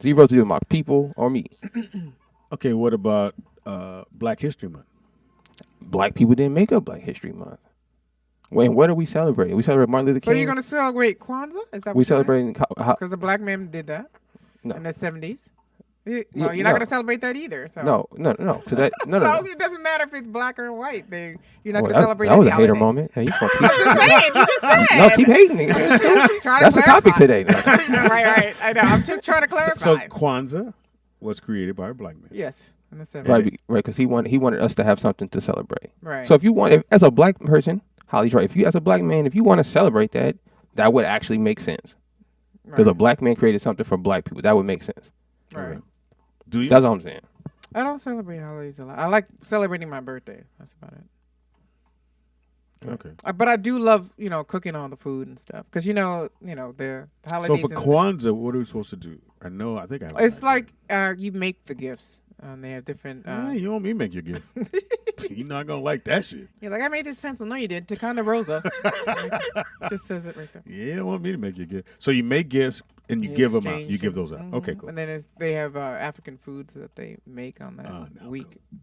S3: Zero to do with my people or me.
S1: Okay, what about Black History Month?
S3: Black people didn't make up Black History Month. What are we celebrating? We celebrate Martin Luther King.
S2: So you're going to celebrate Kwanzaa? Is that what
S3: we celebrating
S2: because the black man did that in the 70s. Well, you're not going to celebrate that either. So.
S3: No. Because that no.
S2: It doesn't matter if it's black or white. You're not going to
S3: that,
S2: celebrate
S3: that was a
S2: holiday.
S3: hater moment. Hey, you
S2: I'm just saying. You just said.
S3: No, keep hating. That's the topic today.
S2: Right. I know. I'm just trying to clarify.
S1: So Kwanzaa was created by a black man.
S2: Yes, in the 70s.
S3: Right, because he wanted us to have something to celebrate.
S2: Right.
S3: So as a black person, Holly's right. If you, as a black man, if you want to celebrate that, that would actually make sense. Because a black man created something for black people. That would make sense.
S2: Right.
S1: Do you?
S3: That's all I'm saying.
S2: I don't celebrate holidays a lot. I like celebrating my birthday. That's about it.
S1: Okay.
S2: But I do love, cooking all the food and stuff. Because, the holidays.
S1: So for Kwanzaa, what are we supposed to do? I think I have.
S2: It's like you make the gifts. They have different.
S1: You want me to make your gift? You're not gonna like that shit.
S2: You're like, I made this pencil. No, you did. Takanda Rosa. Just says it right there.
S1: Yeah, you don't want me to make your gift. So you make gifts and you give them out. You give those out.
S2: Mm-hmm.
S1: Okay, cool.
S2: And then they have African foods that they make on that week.
S1: Cool.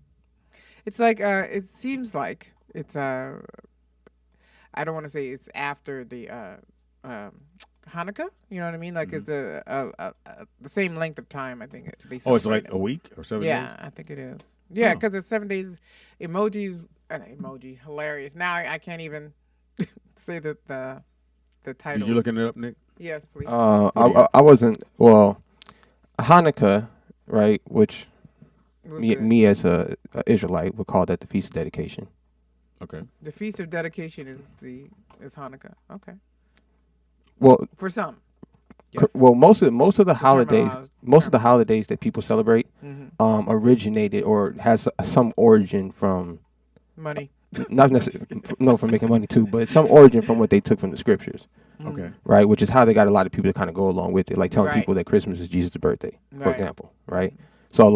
S2: It's like it seems like it's I don't want to say it's after the Hanukkah. You know what I mean? Like it's the same length of time. I think
S1: it's like a week or 7 days.
S2: Yeah, I think it is. Yeah, because it's 7 days. Emoji, hilarious. Now I can't even say the titles.
S1: Did you looking it up, Nick?
S2: Yes, please.
S3: I wasn't. Well, Hanukkah, right? Which me as a Israelite would call that the Feast of Dedication.
S1: Okay.
S2: The Feast of Dedication is Hanukkah. Okay.
S3: Well,
S2: for some.
S3: Yes. Well, most of the holidays that people celebrate originated or has some origin from
S2: money.
S3: Not necessarily from making money too, but some origin from what they took from the scriptures.
S1: Okay.
S3: Right, which is how they got a lot of people to kind of go along with it, like telling people that Christmas is Jesus' birthday, for example. Right. So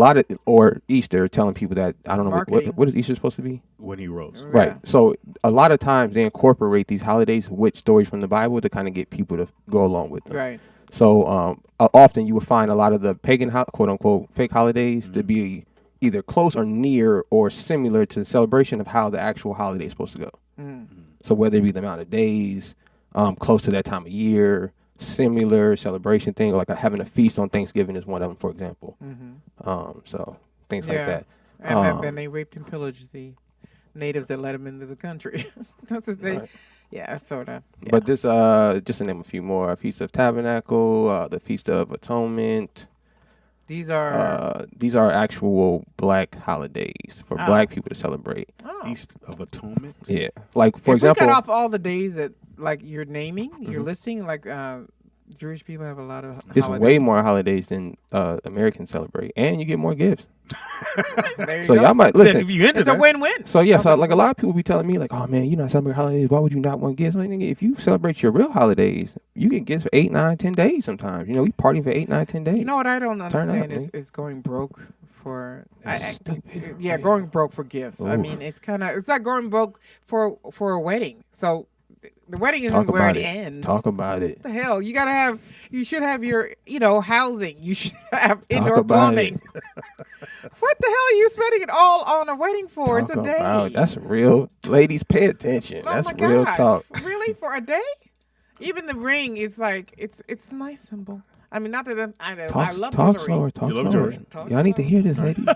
S3: or Easter, telling people that, I don't know, what is Easter supposed to be? When he rose. Right. Yeah. So a lot of times they incorporate these holidays with stories from the Bible to kind of get people to go along with them.
S2: Right.
S3: So often you will find a lot of the pagan, quote unquote, fake holidays to be either close or near or similar to the celebration of how the actual holiday is supposed to go. So whether it be the amount of days, close to that time of year, similar celebration thing, like having a feast on Thanksgiving is one of them, for example. So things like that.
S2: And then they raped and pillaged the natives that let them into the country. That's the thing. Right. Yeah, sort of. Yeah.
S3: But this, just to name a few more, Feast of Tabernacle, the Feast of Atonement.
S2: These are
S3: actual black holidays for black people to celebrate.
S1: Feast of Atonement?
S3: Yeah. Like, for example.
S2: If we cut off all the days that, like, you're naming, you're listing, like, Jewish people have a lot of holidays.
S3: It's way more holidays than Americans celebrate. And you get more gifts.
S2: There you
S3: so
S2: go.
S3: y'all might listen.
S2: It's a win-win.
S3: So yeah, so like a lot of people be telling me like, oh man, you not celebrate holidays. Why would you not want gifts? Like, if you celebrate your real holidays, you get gifts for 8, 9, 10 days sometimes. We party for 8, 9, 10 days.
S2: You know what I don't understand is going broke for going broke for gifts. Ooh. I mean, it's like going broke for a wedding. So the wedding isn't where it ends.
S3: Talk about it.
S2: What the hell? You should have your, housing. You should have indoor plumbing. What the hell are you spending it all on a wedding for? It's a day.
S3: That's real. Ladies, pay attention. That's real talk.
S2: Really? For a day? Even the ring is like, it's a nice symbol. I mean, not that I love
S3: talk
S2: jewelry.
S3: Talk slower. Y'all need to hear this, ladies.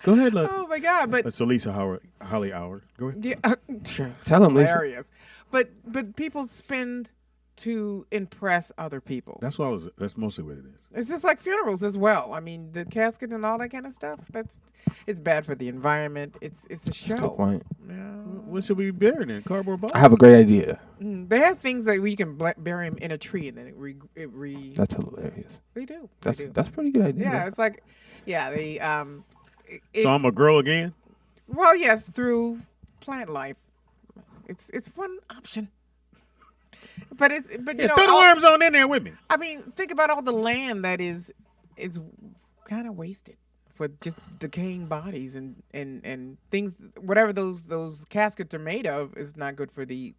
S1: Go ahead, look.
S2: Oh my God! But
S1: it's Lisa Holly Hour. Go ahead.
S2: Yeah,
S3: tell them, Lisa.
S2: Hilarious. But people spend to impress other people.
S1: That's mostly what it is.
S2: It's just like funerals as well. I mean, the casket and all that kind of stuff. It's bad for the environment. It's a show.
S3: That's a good point.
S2: Yeah.
S1: What should we be buried in? Cardboard box?
S3: I have a great idea.
S2: They have things that we can bury him in a tree and then it
S3: That's hilarious.
S2: They do.
S3: That's
S2: they do.
S3: that's a pretty good idea.
S2: Yeah, it's like, yeah, they
S1: So I'm a girl again?
S2: well, yes, through plant life, it's one option. But you know,
S1: throw the worms on in there with me.
S2: I mean, think about all the land that is kind of wasted for just decaying bodies and things. Whatever those caskets are made of is not good for the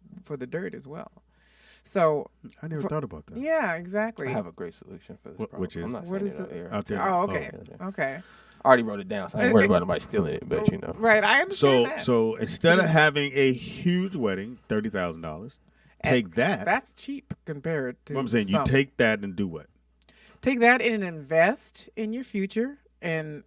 S2: dirt as well. So
S1: I never thought about that.
S2: yeah, exactly.
S3: I have a great solution for this problem.
S1: Which is?
S3: I'm not
S2: What
S3: saying
S2: is
S3: it on
S2: it?
S3: air.
S1: Out there.
S2: Oh, okay,
S3: Oh,
S2: okay.
S3: I already wrote it down, so I ain't worried about anybody stealing it. But you know,
S2: Right, I understand that.
S1: So instead of having a huge wedding, $30,000, take that.
S2: That's cheap compared to.
S1: What I'm saying, you
S2: some.
S1: take that and do what?
S2: Take that and invest in your future and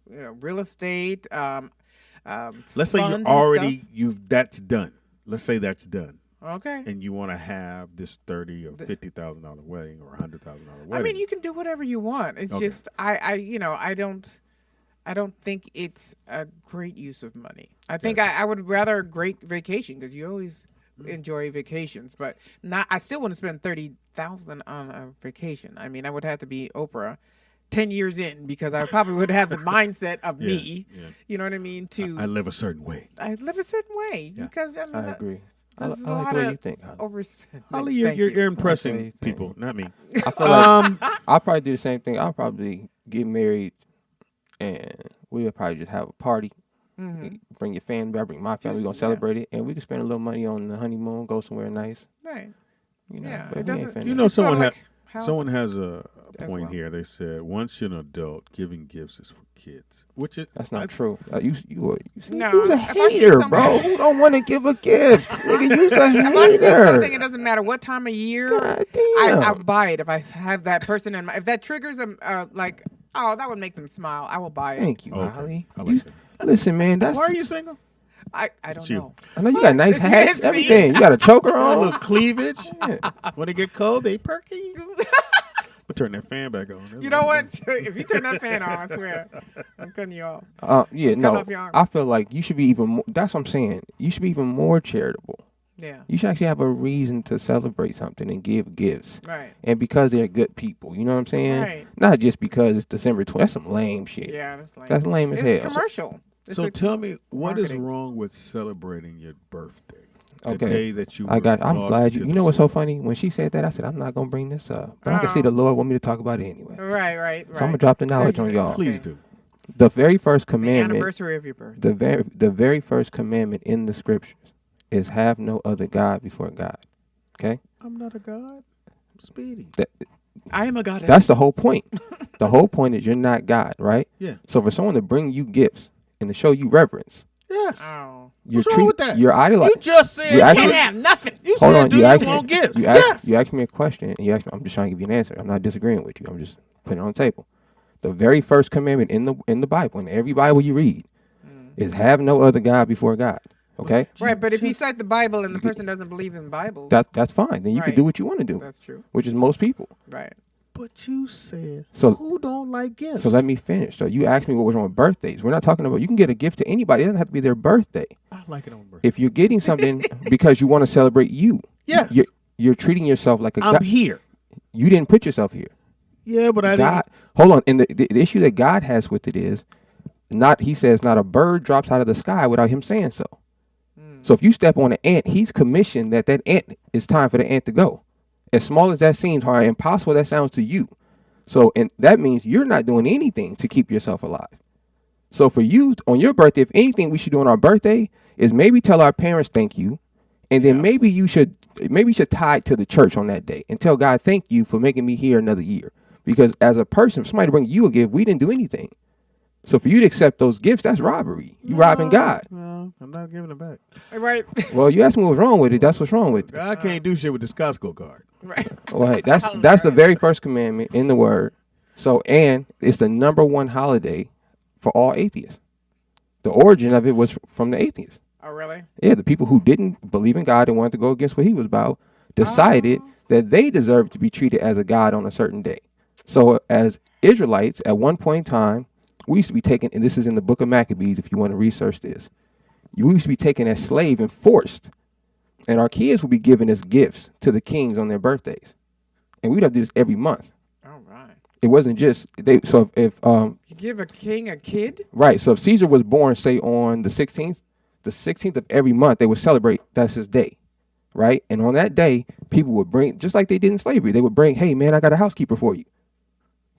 S2: real estate.
S1: Let's say
S2: funds
S1: that's done. Let's say that's done,
S2: okay.
S1: and you want to have this $30,000 or $50,000 wedding or $100,000 wedding.
S2: I mean, you can do whatever you want. It's
S1: Okay.
S2: just I don't think it's a great use of money. I think I would rather a great vacation because you always enjoy vacations, but not. I still want to spend $30,000 on a vacation. I mean, I would have to be Oprah 10 years in because I probably would have the mindset of me.
S1: Yeah.
S2: You know what I mean?
S1: I live a certain way.
S2: I live a certain way
S1: Yeah.
S2: because I mean,
S3: I agree. I
S2: There's a
S3: like
S2: lot
S3: the way
S2: of
S3: you think. Holly.
S2: overspending.
S1: Holly,
S2: Thank
S1: you're
S2: you.
S1: impressing
S3: Okay,
S1: people,
S3: thank
S1: not me.
S3: I feel like I'll probably do the same thing. I'll probably get married, and we'll probably just have a party. Bring your family. I bring my family. We're gonna celebrate it, and we can spend a little money on the honeymoon. Go somewhere nice.
S2: Right.
S3: You know,
S2: Yeah,
S3: but
S2: it
S3: we ain't
S2: doesn't-
S3: finna-
S1: You know,
S2: It's sorta
S1: someone
S2: like housing
S1: someone has a
S2: as
S1: point
S2: well.
S1: here. They said once you're an adult, giving gifts is for kids, which is
S3: That's not true. You
S2: No,
S3: you's a
S2: if I see
S3: hater,
S2: something-
S3: bro. Who don't want to give a gift? Nigga, you's a
S2: If I see something,
S3: hater.
S2: it doesn't matter what time of year.
S3: God damn.
S2: I'll buy it if I have that person in my. If that triggers them, like, oh, that would make them smile. I will buy it.
S3: Thank you,
S1: Okay.
S3: Holly.
S1: I like that.
S3: Listen, man. That's
S1: Why are you single?
S2: I don't
S1: It's you.
S2: know.
S3: I know you got nice
S2: It's
S3: hats,
S2: me.
S3: everything. You got a choker
S1: A
S3: on.
S1: little cleavage.
S3: Yeah.
S1: When they get cold, they perky. But turn that fan back on.
S2: You know what? If you turn that fan on, I swear, I'm cutting you off.
S3: Yeah,
S2: Cut
S3: no.
S2: off your arm.
S3: I feel like you should be even more. That's what I'm saying. You should be even more charitable.
S2: Yeah.
S3: You should actually have a reason to celebrate something and give gifts.
S2: Right.
S3: And because they're good people, you know what I'm saying?
S2: Right.
S3: Not just because it's December 20th. That's some lame shit.
S2: Yeah, that's lame.
S3: That's lame as
S2: It's
S3: hell.
S2: commercial. It's
S1: So
S2: a-
S1: tell me, what is
S2: marketing.
S1: wrong with celebrating your birthday? The
S3: Okay.
S1: day that you
S3: I'm
S1: were
S3: glad
S1: to
S3: you.
S1: the
S3: You know what's so
S1: store.
S3: funny? When she said that, I said I'm not gonna bring this up, but I can see
S2: Oh.
S3: the Lord want me to talk about it anyway.
S2: Right.
S3: So I'm gonna drop the knowledge
S2: you
S3: on
S2: did-
S3: y'all.
S1: Please
S2: okay.
S1: do.
S3: The very first
S2: The
S3: commandment,
S2: anniversary of your birthday.
S3: the very first commandment in the scriptures is have no other God before God. Okay,
S1: I'm not a god. I'm Speedy.
S2: I am a goddess.
S3: that's the whole point. The whole point is you're not God, right?
S1: Yeah.
S3: So for someone to bring you gifts and to show you reverence,
S1: Yes.
S2: Oh.
S3: you're
S1: What's wrong with that?
S3: You're
S1: You
S3: idolizing.
S1: just said
S3: You
S2: Can't
S3: actually-
S2: have nothing.
S1: You
S3: Hold
S1: said,
S3: on,
S1: do
S3: you
S1: you
S3: asked
S1: want
S3: me.
S1: gifts?
S3: You
S1: Yes.
S3: asked me a question, and you asked me. I'm just trying to give you an answer. I'm not disagreeing with you. I'm just putting it on the table. The very first commandment in the Bible, in every Bible you read, is have no other God before God. Okay,
S2: Right, but if you cite the Bible and the person doesn't believe in Bibles,
S3: that's fine. Then you can
S2: Right.
S3: do what you want to do,
S2: that's true.
S3: which is most people.
S2: Right.
S1: But you said,
S3: So-
S1: who don't like gifts?
S3: So let me finish. So you asked me what was wrong with birthdays. We're not talking about. You can get a gift to anybody. It doesn't have to be their birthday.
S1: I like it on birthday.
S3: If you're getting something because you want to celebrate you,
S1: Yes.
S3: you're treating yourself like a
S1: I'm
S3: God.
S1: here.
S3: You didn't put yourself here.
S1: Yeah, but I
S3: God, hold on. And the issue that God has with it is not, he says, not a bird drops out of the sky without him saying so. So if you step on an ant, he's commissioned that ant, it's time for the ant to go. As small as that seems, how impossible that sounds to you. So, and that means you're not doing anything to keep yourself alive. So for you, on your birthday, if anything we should do on our birthday is maybe tell our parents thank you. And then maybe you should tie it to the church on that day and tell God, thank you for making me here another year. Because as a person, if somebody brings you a gift, we didn't do anything. So for you to accept those gifts, that's robbery. You robbing God.
S1: No, I'm not giving it back.
S2: Right.
S3: Well, you asked me what's wrong with it. That's what's wrong with it.
S1: I can't do shit with this Costco card.
S2: Right.
S3: Well, hey, that's the very first commandment in the word. So, and it's the number one holiday for all atheists. The origin of it was from the atheists.
S2: Oh, really?
S3: Yeah, the people who didn't believe in God and wanted to go against what he was about decided that they deserved to be treated as a god on a certain day. So as Israelites, at one point in time, we used to be taken, and this is in the book of Maccabees if you want to research this, we used to be taken as slave and forced. And our kids would be giving us gifts to the kings on their birthdays. And we'd have to do this every month.
S2: All right.
S3: It wasn't just so if
S2: you give a king a kid?
S3: Right. So if Caesar was born, say on the 16th of every month, they would celebrate. That's his day. Right. And on that day, people would bring, just like they did in slavery, they would bring, hey man, I got a housekeeper for you.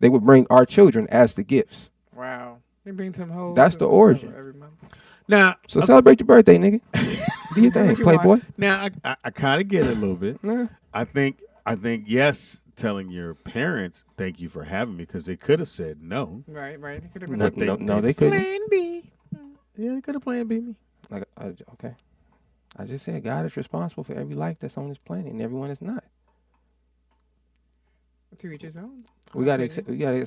S3: They would bring our children as the gifts.
S2: Wow. They bring some hoes.
S3: That's the origin.
S2: Every month.
S1: Now,
S3: so celebrate your birthday, nigga. Do your thing, playboy.
S1: Now, I kind of get it a little bit.
S3: Nah.
S1: I think yes, telling your parents thank you for having me because they could have said no.
S2: Right. They could have been
S3: No, they couldn't.
S2: Plan B.
S1: Yeah, they could have planned B me.
S3: Okay. I just said God is responsible for every life that's on this planet, and everyone is not.
S2: To each his own.
S3: We gotta accept. We gotta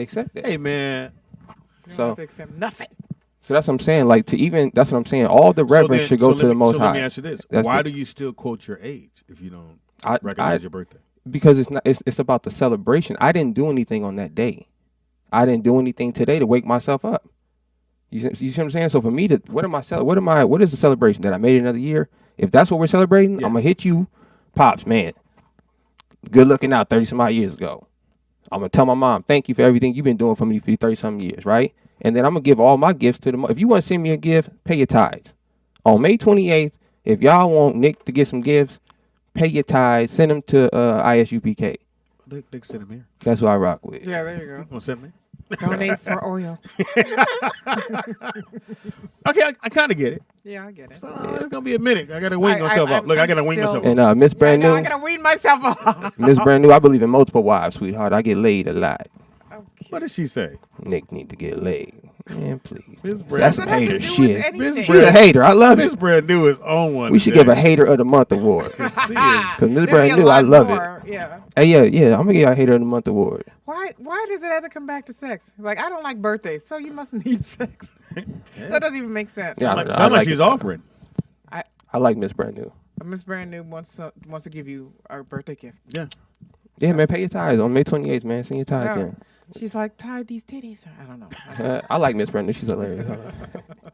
S3: accept that.
S1: Hey man.
S2: You don't have to accept nothing.
S3: So that's what I'm saying. Like that's what I'm saying. All the reverence should go to the Most High.
S1: Let me ask you this: why do you still quote your age if you don't recognize your birthday?
S3: Because it's about the celebration. I didn't do anything on that day. I didn't do anything today to wake myself up. You see what I'm saying? So for me what is the celebration that I made another year? If that's what we're celebrating, yes. I'm gonna hit you, Pops, man. Good looking out 30 some odd years ago. I'm gonna tell my mom, thank you for everything you've been doing for me for 30 some years, right? And then I'm gonna give all my gifts to if you want to send me a gift, pay your tithes. On May 28th, if y'all want Nick to get some gifts, pay your tithes, send them to ISUPK.
S1: They can send them here.
S3: That's what I rock with.
S2: Yeah, there you go.
S1: You want to send me?
S2: Donate for oil.
S3: Okay,
S1: I kind of get it.
S2: Yeah, I get it.
S1: So, it's gonna be a minute. I gotta wean myself off. Look, I gotta wean myself off.
S3: And Miss Brand New,
S2: I gotta wean myself off.
S3: Miss Brand New, I believe in multiple wives, sweetheart. I get laid a lot.
S2: Okay.
S1: What did she say?
S3: Nick need to get laid. Man, please.
S1: That's
S3: some hater shit.
S2: She's
S3: a hater. I love
S1: Miss
S3: it.
S1: Brand New is on one.
S3: We should give a Hater of the Month award. Because Miss Brand New, I love it.
S2: Yeah.
S3: Hey, yeah. I'm gonna give y'all Hater of the Month award.
S2: Why does it have to come back to sex? Like, I don't like birthdays, so you must need sex. That doesn't even make sense.
S3: Yeah,
S1: sounds like she's offering.
S3: I like Miss Brand New.
S2: Miss Brand New wants to give you a birthday gift.
S1: Yeah.
S3: Yeah, man, pay your tithes on May 28th, man. Send your tithes in.
S2: She's like, tie these titties. I don't know.
S3: I like Miss Brand New. She's hilarious.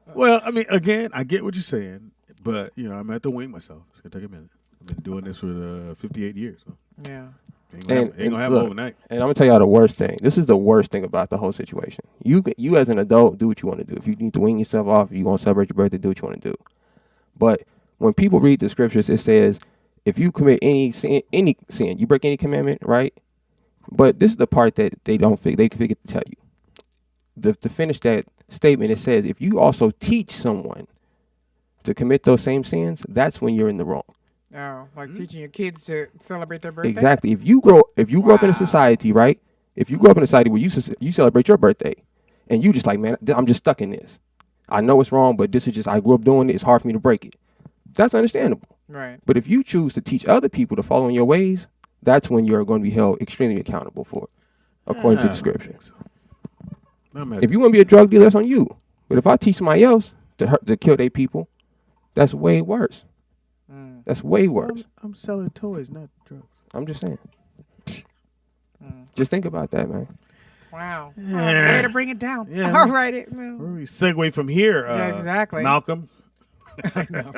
S1: Well, I mean, again, I get what you're saying, but I'm gonna have to wing myself. It's gonna take a minute. I've been doing this for 58 years. So.
S2: Yeah.
S1: Ain't gonna happen overnight.
S3: And I'm gonna tell y'all the worst thing. This is the worst thing about the whole situation. You as an adult, do what you want to do. If you need to wing yourself off, if you want to celebrate your birthday, do what you want to do. But when people read the scriptures, it says, if you commit any sin, you break any commandment, right? But this is the part that they forget to tell you. To finish that statement, it says, if you also teach someone to commit those same sins, that's when you're in the wrong.
S2: Oh, like teaching your kids to celebrate their birthday?
S3: Exactly. If you grow up in a society, right? If you grow up in a society where you celebrate your birthday, and you just like, man, I'm just stuck in this. I know it's wrong, but this is just, I grew up doing it. It's hard for me to break it. That's understandable.
S2: Right.
S3: But if you choose to teach other people to follow in your ways, that's when you're going to be held extremely accountable for it, according to the scripture. If you want to be a drug dealer, that's on you. But if I teach somebody else to kill their people, that's way worse. That's way worse.
S1: I'm selling toys, not drugs.
S3: I'm just saying. Just think about that, man.
S2: Wow. Way to bring it down.
S1: Yeah.
S2: All right.
S1: Where do we segue from here?
S2: Yeah, exactly.
S1: Malcolm.
S2: I know.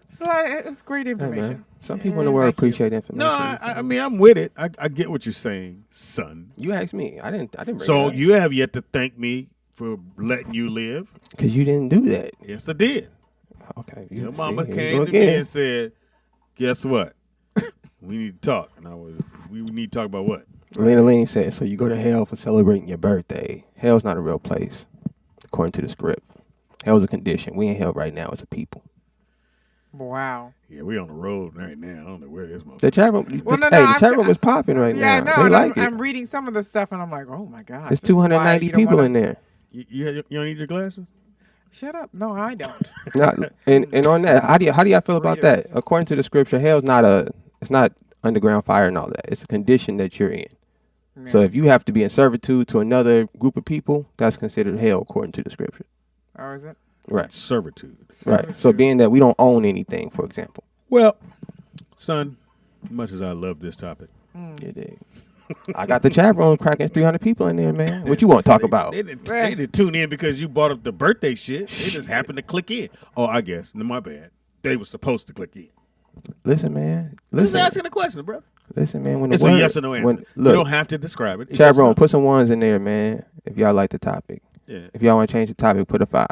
S2: So it was great information.
S3: Hey, some people in the world appreciate information.
S1: No, I mean, I'm with it. I get what you're saying, son.
S3: You asked me. I didn't bring it
S1: So
S3: up.
S1: you have yet to thank me for letting you live.
S3: Because you didn't do that.
S1: Yes, I did.
S3: Okay.
S1: Your mama came to me and said, guess what? We need to talk. And we need to talk about what?
S3: Lena Lean said, so you go to hell for celebrating your birthday. Hell's not a real place, according to the script. Hell's a condition. We in hell right now as a people.
S2: Wow.
S1: Yeah, we on the road right now. I don't know where this motherfucker.
S3: The chat room, the chat room is popping right now.
S2: Yeah,
S3: they like it.
S2: I'm reading some of the stuff and I'm like, oh my God.
S3: There's 290 people in there.
S1: You don't need your glasses?
S2: Shut up. No, I don't.
S3: And on that, how do y'all feel about that? According to the scripture, hell's it's not underground fire and all that. It's a condition that you're in. Yeah. So if you have to be in servitude to another group of people, that's considered hell according to the scripture.
S2: Oh, is it?
S3: Right.
S1: Servitude.
S3: Right. So being that we don't own anything, for example.
S1: Well, son, much as I love this topic,
S3: you dig. I got the chat room cracking 300 people in there, man. What you want to talk about?
S1: They didn't tune in because you brought up the birthday shit. They just happened to click in. Oh, I guess. No, my bad. They were supposed to click in.
S3: Listen, man.
S1: Just asking a question, bro.
S3: Listen, man. When
S1: It's a yes or no answer. You don't have to describe it.
S3: Chat room, put some ones in there, man. If y'all like the topic.
S1: Yeah.
S3: If y'all want to change the topic, put a 5.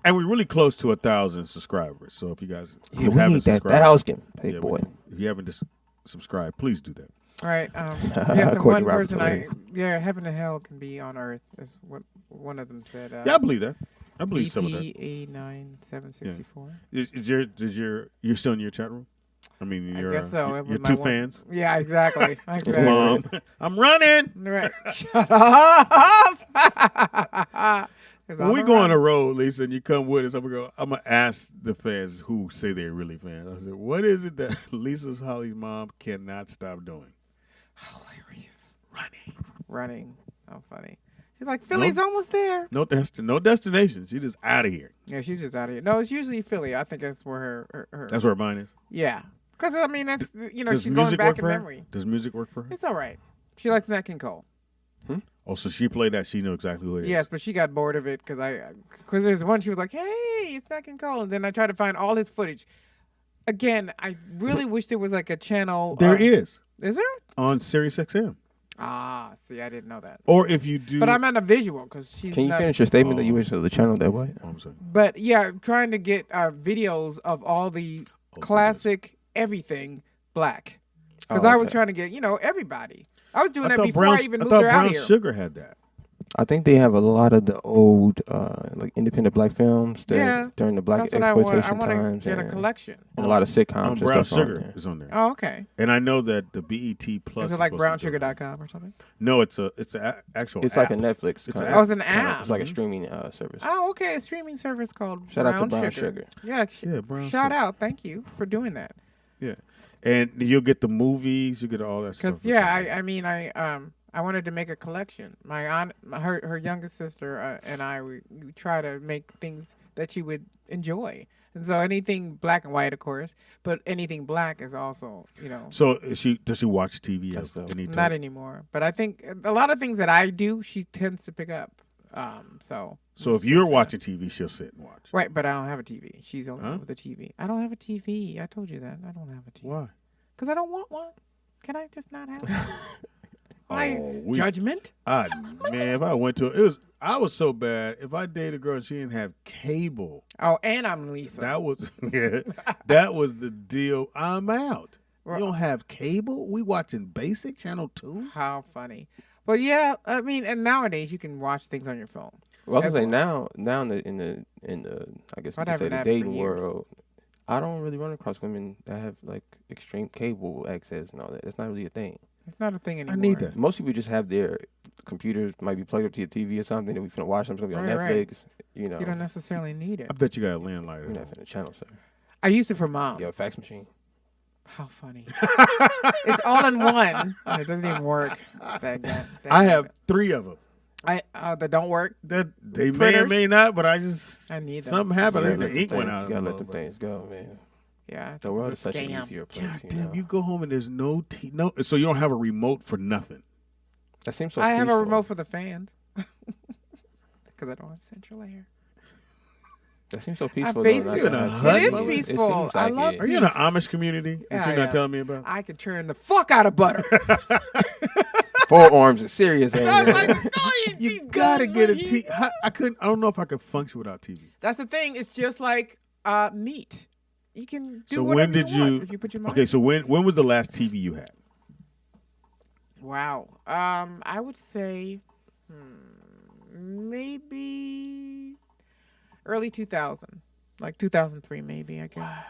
S1: And we're really close to 1,000 subscribers. So if you guys
S3: we need that thousand. Hey, boy.
S1: If you haven't subscribed, please do that.
S2: All right. Yes, one person heaven and hell can be on earth is what one of them said.
S1: Yeah, I believe that. I believe some of that.
S2: BP89764.
S1: You're still in your chat room? I mean,
S2: I guess so.
S1: You're two fans?
S2: Yeah, exactly.
S1: Mom, I'm running.
S2: Right. Shut up.
S1: When we go on a road, Lisa, and you come with us, I'm gonna ask the fans who say they're really fans. I said, what is it that Lisa's Holly's mom cannot stop doing?
S2: Hilarious.
S1: Running.
S2: How funny. She's like, Philly's almost there.
S1: No destination. She's just out of here.
S2: Yeah, she's just out of here. No, it's usually Philly. I think that's where her
S1: That's where mine is.
S2: Yeah. Because, I mean, that's, she's
S1: going
S2: back in memory.
S1: Does music work for her?
S2: It's all right. She likes Nat King Cole.
S1: Oh, so she played that. She knew exactly who it is.
S2: Yes, but she got bored of it because there's one she was like, hey, it's Nat King Cole. And then I tried to find all his footage. Again, I really wish there was like a channel.
S1: There is.
S2: Is there?
S1: On Sirius XM.
S2: Ah, see, I didn't know that.
S1: Or if you do.
S2: But I'm on a visual because she's
S3: Can you finish your statement that you wish the channel that way?
S1: Oh, I'm sorry.
S2: But yeah, trying to get videos of all the classic everything black. Because I was trying to get, everybody. I was doing that before I even moved her out here.
S1: Brown Sugar had that.
S3: I think they have a lot of the old, like independent black films that during the black exploitation times.
S2: I want to get a collection.
S3: And a lot of sitcoms and
S1: Brown
S3: stuff
S1: Sugar is on there.
S2: Oh, okay.
S1: And I know that the BET Plus
S2: is it like brownsugar.com or something?
S1: No, it's an actual.
S3: It's
S1: app.
S3: like a Netflix.
S1: It's
S2: an app.
S3: It's like a streaming service.
S2: Oh, okay, a streaming service called
S3: Shout out to Brown Sugar.
S2: Yeah,
S1: Brown
S2: shout
S1: Sugar.
S2: out. Thank you for doing that.
S1: Yeah, and you'll get the movies. You get all that stuff.
S2: Because I wanted to make a collection. My aunt, her youngest sister, and I, we try to make things that she would enjoy. And so anything black and white, of course, but anything black is also,
S1: So does she watch TV?
S2: Not anymore. But I think a lot of things that I do, she tends to pick up. So
S1: if you're watching TV, she'll sit and watch.
S2: Right, but I don't have a TV. She's only with a TV. I don't have a TV. I told you that. I don't have a TV.
S1: Why?
S2: Because I don't want one. Can I just not have one? Judgment?
S1: Man, if I went to I was so bad. If I dated a girl and she didn't have cable.
S2: Oh, and I'm Lisa.
S1: That was that was the deal. I'm out. You don't have cable? We watching basic channel 2?
S2: How funny. Well, yeah, I mean, and nowadays you can watch things on your phone.
S3: Well, I was gonna say now in the I guess you could say the dating world, I don't really run across women that have like extreme cable access and all that. It's not really a thing.
S2: It's not a thing anymore.
S1: I need that.
S3: Most people just have their computers might be plugged up to your TV or something, and we finna watch them. It's gonna be on Netflix.
S2: You don't necessarily need it.
S1: I bet you got a landline.
S3: You're not finna channel surf.
S2: I used it for Mom.
S3: You have a fax machine.
S2: How funny. It's all in one. And it doesn't even work.
S1: I have 3 of them.
S2: That don't work.
S1: That they may or may not, but I
S2: need them.
S1: Something happened. The ink went out.
S3: You gotta let them things go, man.
S2: Yeah,
S3: the world is such an easier place.
S1: God damn, you go home and there's no so you don't have a remote for nothing.
S3: That seems so.
S2: I have a remote for the fans because I don't have central air.
S3: That seems so peaceful.
S2: It is peaceful. I love.
S1: Are you in an Amish community? That you're not telling me about.
S2: I could turn the fuck out of butter.
S3: 4 arms is serious.
S1: You gotta get a TV. I don't know if I could function without TV.
S2: That's the thing. It's just like meat. You can do
S1: so
S2: whatever
S1: when did
S2: you want if you put your mind.
S1: Okay, so when was the last TV you had?
S2: Wow. I would say maybe early 2000, like 2003, maybe. I guess. Wow.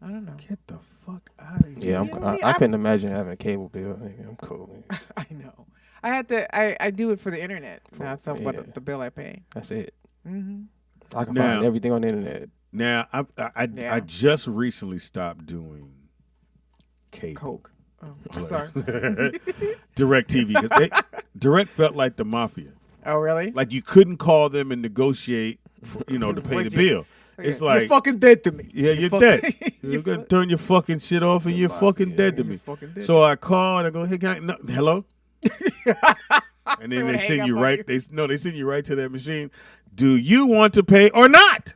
S2: I don't know.
S1: Get the fuck out of here.
S3: Yeah, I couldn't imagine having a cable bill. I'm cool.
S2: I know. I had to. I do it for the internet. That's what the bill I pay.
S3: That's it.
S2: Mm-hmm.
S3: I can find everything on the internet.
S1: Now I just recently stopped doing cable.
S2: Coke. Oh, I'm sorry.
S1: Direct TV. Direct felt like the mafia.
S2: Oh, really?
S1: Like you couldn't call them and negotiate, to pay the bill. It's like
S2: you're fucking dead to me.
S1: Yeah, you're dead. You're gonna turn your fucking shit off, and you're fucking dead to me. So I call and I go, hey, hello. And then they send you right. They send you right to that machine. Do you want to pay or not,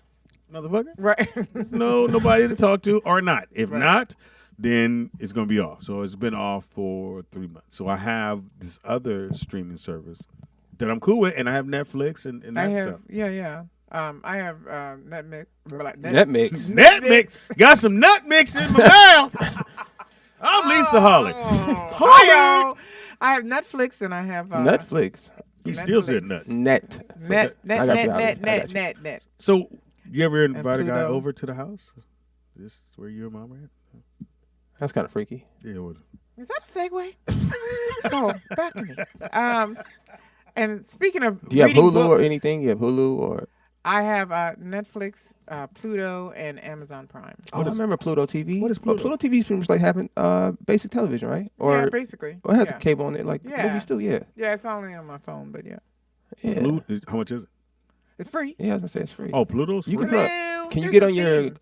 S1: motherfucker?
S2: Right.
S1: No, nobody to talk to or not. If not, then it's gonna be off. So it's been off for 3 months. So I have this other streaming service that I'm cool with, and I have Netflix and that stuff.
S2: Yeah. I have Netmix.
S1: Netmix. Got some nut mix in my mouth. I'm Lisa Holly.
S2: Hi, I have Netflix and I have
S3: Netflix.
S1: He still said nuts.
S2: Net.
S1: So you ever invite a guy
S2: Pluto.
S1: over to the house? This is where you and mom are at?
S3: That's kind of freaky.
S1: Yeah, it would.
S2: Is that a segue? So back to me. And speaking of,
S3: Do you have Hulu
S2: books,
S3: or anything? You have Hulu or?
S2: I have Netflix, Pluto, and Amazon Prime.
S3: Oh, I remember Pluto TV.
S1: What is Pluto?
S3: Pluto TV is pretty much like having basic television, right? Or
S2: Yeah, basically.
S3: or it has
S2: yeah.
S3: a cable on it, like movies too. Yeah.
S2: Yeah, it's only on my phone, but yeah,
S3: Yeah.
S1: How much is it?
S2: it's free.
S3: Yeah, I was gonna say it's free.
S1: Oh, Pluto's free?
S3: You can
S2: No,
S3: Can you
S2: there's
S3: get
S2: a
S3: on your
S2: thing.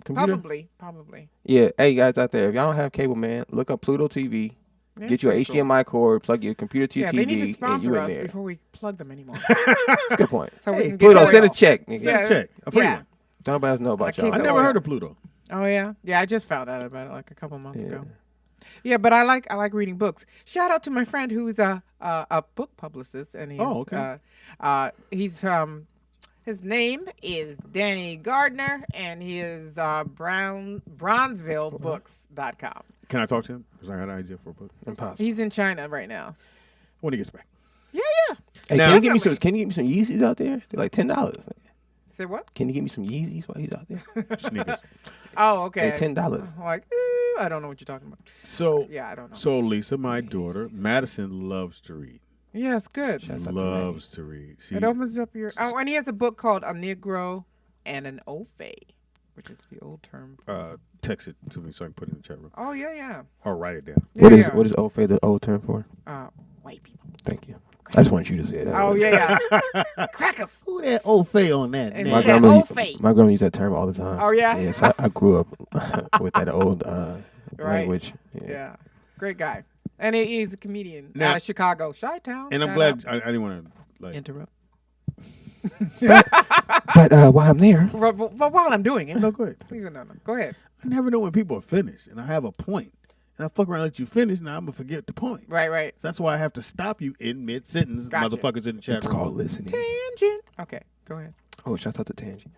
S3: computer?
S2: Probably.
S3: Yeah. Hey guys out there, if y'all don't have cable, man, look up Pluto TV.
S2: Yeah,
S3: Get you an
S2: pretty cool.
S3: HDMI cord, plug your computer to your
S2: Yeah,
S3: TV,
S2: they need to
S3: and you
S2: sponsor
S3: in
S2: us
S3: there.
S2: before we plug them anymore.
S3: That's a good point.
S2: So we
S1: Hey,
S2: can get
S3: Pluto,
S2: oil.
S3: send a check. Nigga.
S2: Yeah.
S1: Check. A free
S2: Yeah.
S1: one.
S3: Don't nobody else know about
S2: Like
S3: y'all.
S2: he's
S1: I
S2: So
S1: never
S2: oil.
S1: heard of Pluto.
S2: Oh yeah, I just found out about it like a couple months ago. Yeah, but I like reading books. Shout out to my friend who's a book publicist, and he's his name is Danny Gardner, and he is BronzevilleBooks.com.
S1: Can I talk to him? Because I got an idea for a book.
S3: Impossible.
S2: He's in China right now.
S1: When he gets back.
S2: Yeah.
S3: Hey,
S1: Now-
S3: can you give me some? Can you give me some Yeezys out there? They're like $10.
S2: Say what?
S3: Can you give me some Yeezys while he's out there?
S1: Sneakers.
S2: Oh, okay.
S3: They're $10.
S2: I'm like, I don't know what you're talking about.
S1: So,
S2: Yeah, I don't know.
S1: So Lisa, my daughter, Madison loves to read.
S2: Yeah, it's good.
S1: Loves to read.
S2: It opens up your. Oh, and he has a book called A Negro and an Ofe, which is the old term.
S1: Text it to me so I can put it in the chat room.
S2: Oh yeah.
S1: Or write it down.
S3: What is
S2: Yeah.
S3: OFE the old term for?
S2: White people.
S3: Thank you. I just want you to say that.
S2: Oh yeah. Crackers.
S1: Who that old fay on that?
S2: And
S3: My
S2: that
S3: grandma,
S2: Ofe.
S3: my grandma used that term all the time.
S2: Oh, yeah?
S3: Yes, I grew up with that old language.
S2: Yeah. Great guy. And he's a comedian
S1: Now-
S2: out of Chicago, Chi-Town.
S1: And I'm
S2: Shout
S1: glad
S2: out.
S1: I didn't want to like.
S2: Interrupt.
S3: But while I'm there,
S2: But while I'm doing it,
S1: No, go ahead.
S2: no. Go ahead.
S1: I never know when people are finished, and I have a point, and I fuck around and let you finish. Now I'm gonna forget the point.
S2: Right.
S1: So that's why I have to stop you in mid sentence,
S2: Gotcha.
S1: motherfuckers in the chat
S3: it's
S1: room.
S3: called listening.
S2: Tangent. Okay, go ahead.
S3: Oh, shout out to Tangent.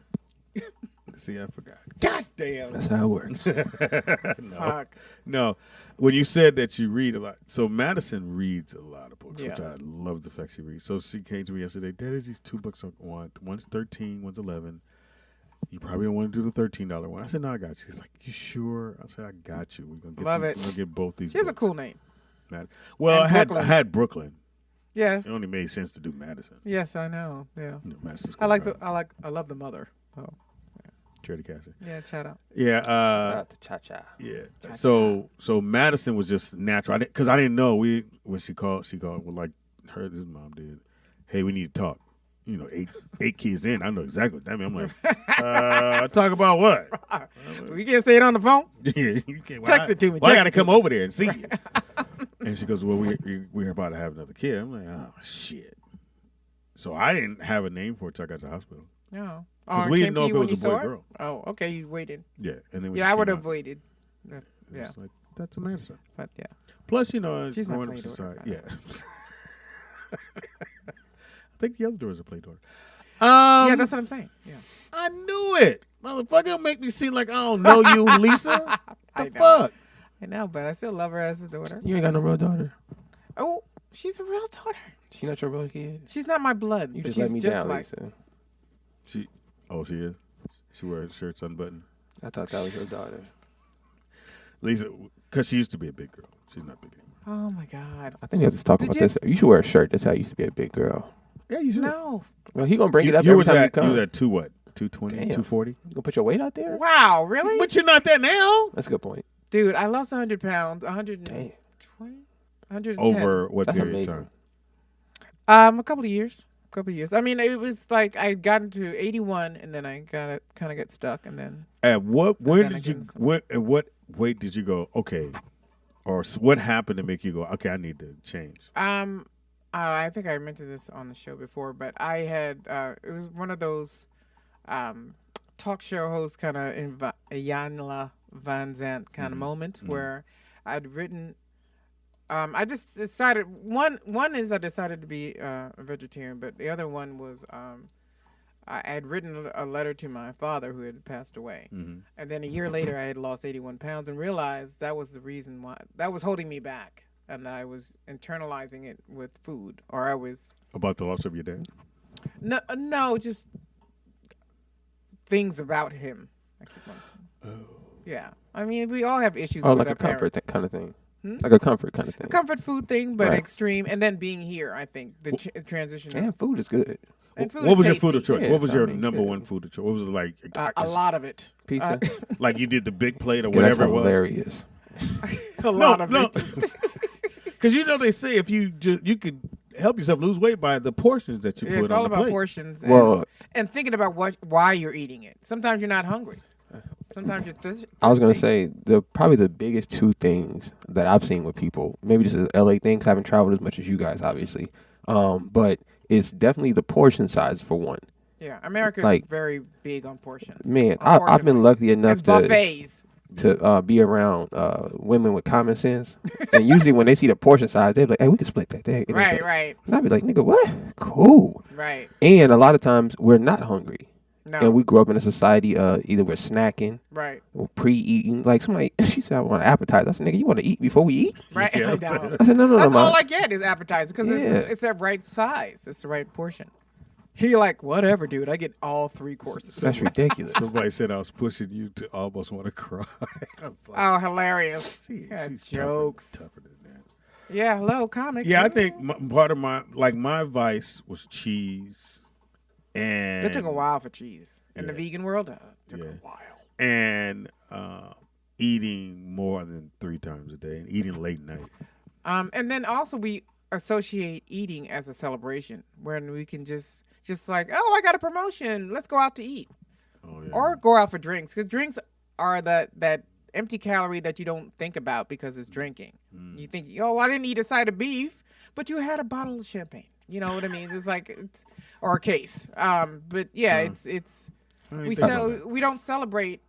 S1: See, I forgot. God damn.
S3: That's how it works.
S2: Fuck.
S1: No, when you said that you read a lot, so Madison reads a lot of books,
S2: Yes.
S1: which I love the fact she reads. So she came to me yesterday. Dad, there's these 2 books I want. One's 13, one's 11. You probably don't want to do the $13 one. I said, no, I got you. She's like, you sure? I said, I got you. We're gonna get
S2: Love it.
S1: We're gonna get both these.
S2: She has a
S1: books.
S2: cool name.
S1: Well,
S2: And
S1: I
S2: Brooklyn.
S1: had Brooklyn.
S2: Yeah.
S1: It only made sense to do Madison.
S2: Yes, I know. Yeah.
S1: You know, Madison's
S2: I
S1: cool.
S2: love the mother. Oh,
S1: Charity Cassie.
S2: yeah. Shout out.
S1: Yeah.
S3: Shout out to Cha-Cha.
S1: Yeah. So Madison was just natural. Because I didn't know when she called. Well, like his mom did. Hey, we need to talk. You know, eight kids in. I know exactly what that means. I'm like, talk about what?
S2: We can't say it on the phone.
S1: Yeah, you can't.
S2: Text it to me.
S1: Well, I
S2: Text
S1: got to
S2: it
S1: come
S2: to me.
S1: over there and see you. And she goes, well, we're about to have another kid. I'm like, oh shit. So I didn't have a name for it till I got to the hospital.
S2: No.
S1: Because
S2: Oh,
S1: we
S2: it
S1: didn't
S2: came
S1: know
S2: to
S1: if
S2: you
S1: it
S2: when
S1: was
S2: you
S1: a boy
S2: saw
S1: or
S2: it?
S1: girl.
S2: Oh, okay. You waited.
S1: Yeah, and then when
S2: Yeah,
S1: she
S2: I would
S1: came
S2: have
S1: out,
S2: waited.
S1: it
S2: Yeah,
S1: was like, that's a Madison.
S2: but yeah.
S1: Plus, you know,
S2: She's my
S1: growing up
S2: play daughter,
S1: society.
S2: by the
S1: Yeah. I think the other daughter's a play daughter.
S2: Yeah, that's what I'm saying. Yeah.
S1: I knew it. Motherfucker, don't make me seem like I don't know you, Lisa.
S2: I
S1: The
S2: know.
S1: fuck?
S2: I know, but I still love her as a daughter.
S3: You ain't got no real daughter.
S2: Oh, she's a real daughter.
S3: She not your real kid.
S2: She's not my blood.
S3: You
S2: but
S3: just
S2: she's
S3: let me
S2: just
S3: down,
S2: like,
S3: Lisa.
S1: She is. She wears shirts unbuttoned.
S3: I thought that was your daughter.
S1: Lisa, because she used to be a big girl. She's not big anymore.
S2: Oh my God.
S3: I think we have to talk
S2: Did
S3: about
S2: you-
S3: this. You should wear a shirt. That's how you used to be a big girl.
S1: Yeah, you should.
S2: No.
S3: Well, he gonna bring it up
S1: You
S3: every
S1: was
S3: time you
S1: at
S3: come.
S1: you was at 220,
S3: Damn.
S1: 240.
S3: You gonna put your weight out there?
S2: Wow, really?
S1: But you're not that now.
S3: That's a good point.
S2: Dude, I lost 100 pounds. 120?
S3: Damn.
S2: 110.
S1: Over what
S3: That's
S1: period
S3: amazing.
S1: of time?
S2: A couple of years. I mean, it was like I got into 81 and then I kind of got stuck and then
S1: At what? When
S2: then
S1: did
S2: I
S1: you?
S2: gained some.
S1: At what weight did you go? Okay, Or what happened to make you go, okay, I need to change?
S2: I think I mentioned this on the show before, but I had it was one of those talk show host kind of Iyanla Van Zandt kind of moments where I'd written. I just decided one is I decided to be a vegetarian, but the other one was I had written a letter to my father who had passed away, and then a year later I had lost 81 pounds and realized that was the reason why that was holding me back, and I was internalizing it with food, or I was
S1: about the loss of your dad.
S2: No, just things about him. Yeah, I mean we all have issues.
S3: Oh,
S2: with
S3: like
S2: our
S3: a comfort
S2: parents.
S3: kind of thing. Like a comfort kind of thing.
S2: A comfort food thing, but
S3: Right.
S2: extreme, and then being here, I think the transition.
S3: And food is good.
S2: And food
S1: What
S2: is
S1: was your
S2: tasty.
S1: food of choice?
S3: Yeah,
S1: What was
S3: so I
S1: your
S3: mean,
S1: number
S3: shit.
S1: one food of choice? What was it like?
S2: A lot of it.
S3: Pizza.
S1: Like you did the big plate or
S3: Yeah, that's
S1: whatever it was.
S3: hilarious.
S2: A lot of it.
S1: Because they say if you could help yourself lose weight by the portions that you
S2: Yeah,
S1: put
S2: it's
S1: on
S2: all
S1: the
S2: about
S1: plate.
S2: portions.
S3: Well-
S2: and thinking about why you're eating it. Sometimes you're not hungry. Sometimes you're thirsty.
S3: I was gonna say probably the biggest two things that I've seen with people, maybe just an LA thing, 'cause I haven't traveled as much as you guys, obviously. But it's definitely the portion size for one.
S2: Yeah, America's
S3: like-
S2: very big on portions.
S3: Man, I've been lucky enough
S2: and buffets.
S3: to be around women with common sense, and usually when they see the portion size, they're like, "Hey, we can split that thing."
S2: Right.
S3: And I'd be like, "Nigga, what? Cool."
S2: Right.
S3: And a lot of times we're not hungry.
S2: No.
S3: And we grew up in a society, either we're snacking
S2: Right.
S3: or pre-eating. Like somebody, she said, "I want an appetizer." I said, "Nigga, you want to eat before we eat?"
S2: Right.
S1: Yeah.
S2: I know.
S3: I said, "No,
S2: That's all
S3: ma."
S2: I get is appetizer because
S3: Yeah.
S2: it's that right size. It's the right portion. He like, whatever, dude. I get all 3 courses.
S3: That's ridiculous.
S1: Somebody said I was pushing you to almost want to cry. I was like,
S2: Oh, hilarious.
S1: "She-
S2: Yeah,
S1: she's
S2: jokes.
S1: tougher than that.
S2: Yeah, hello, comic.
S1: Yeah, I think part of my vice was cheese, and
S2: It took a while for cheese. In the
S1: Yeah.
S2: vegan world, took
S1: Yeah.
S2: a while.
S1: and eating more than 3 times a day and eating late night.
S2: And then also we associate eating as a celebration when we can just like, oh, I got a promotion. Let's go out to eat.
S1: Oh yeah.
S2: Or go out for drinks. Because drinks are that empty calorie that you don't think about because it's drinking. You think, oh, I didn't eat a side of beef, but you had a bottle of champagne. You know what I mean? It's like, or a case. But yeah, it's we don't celebrate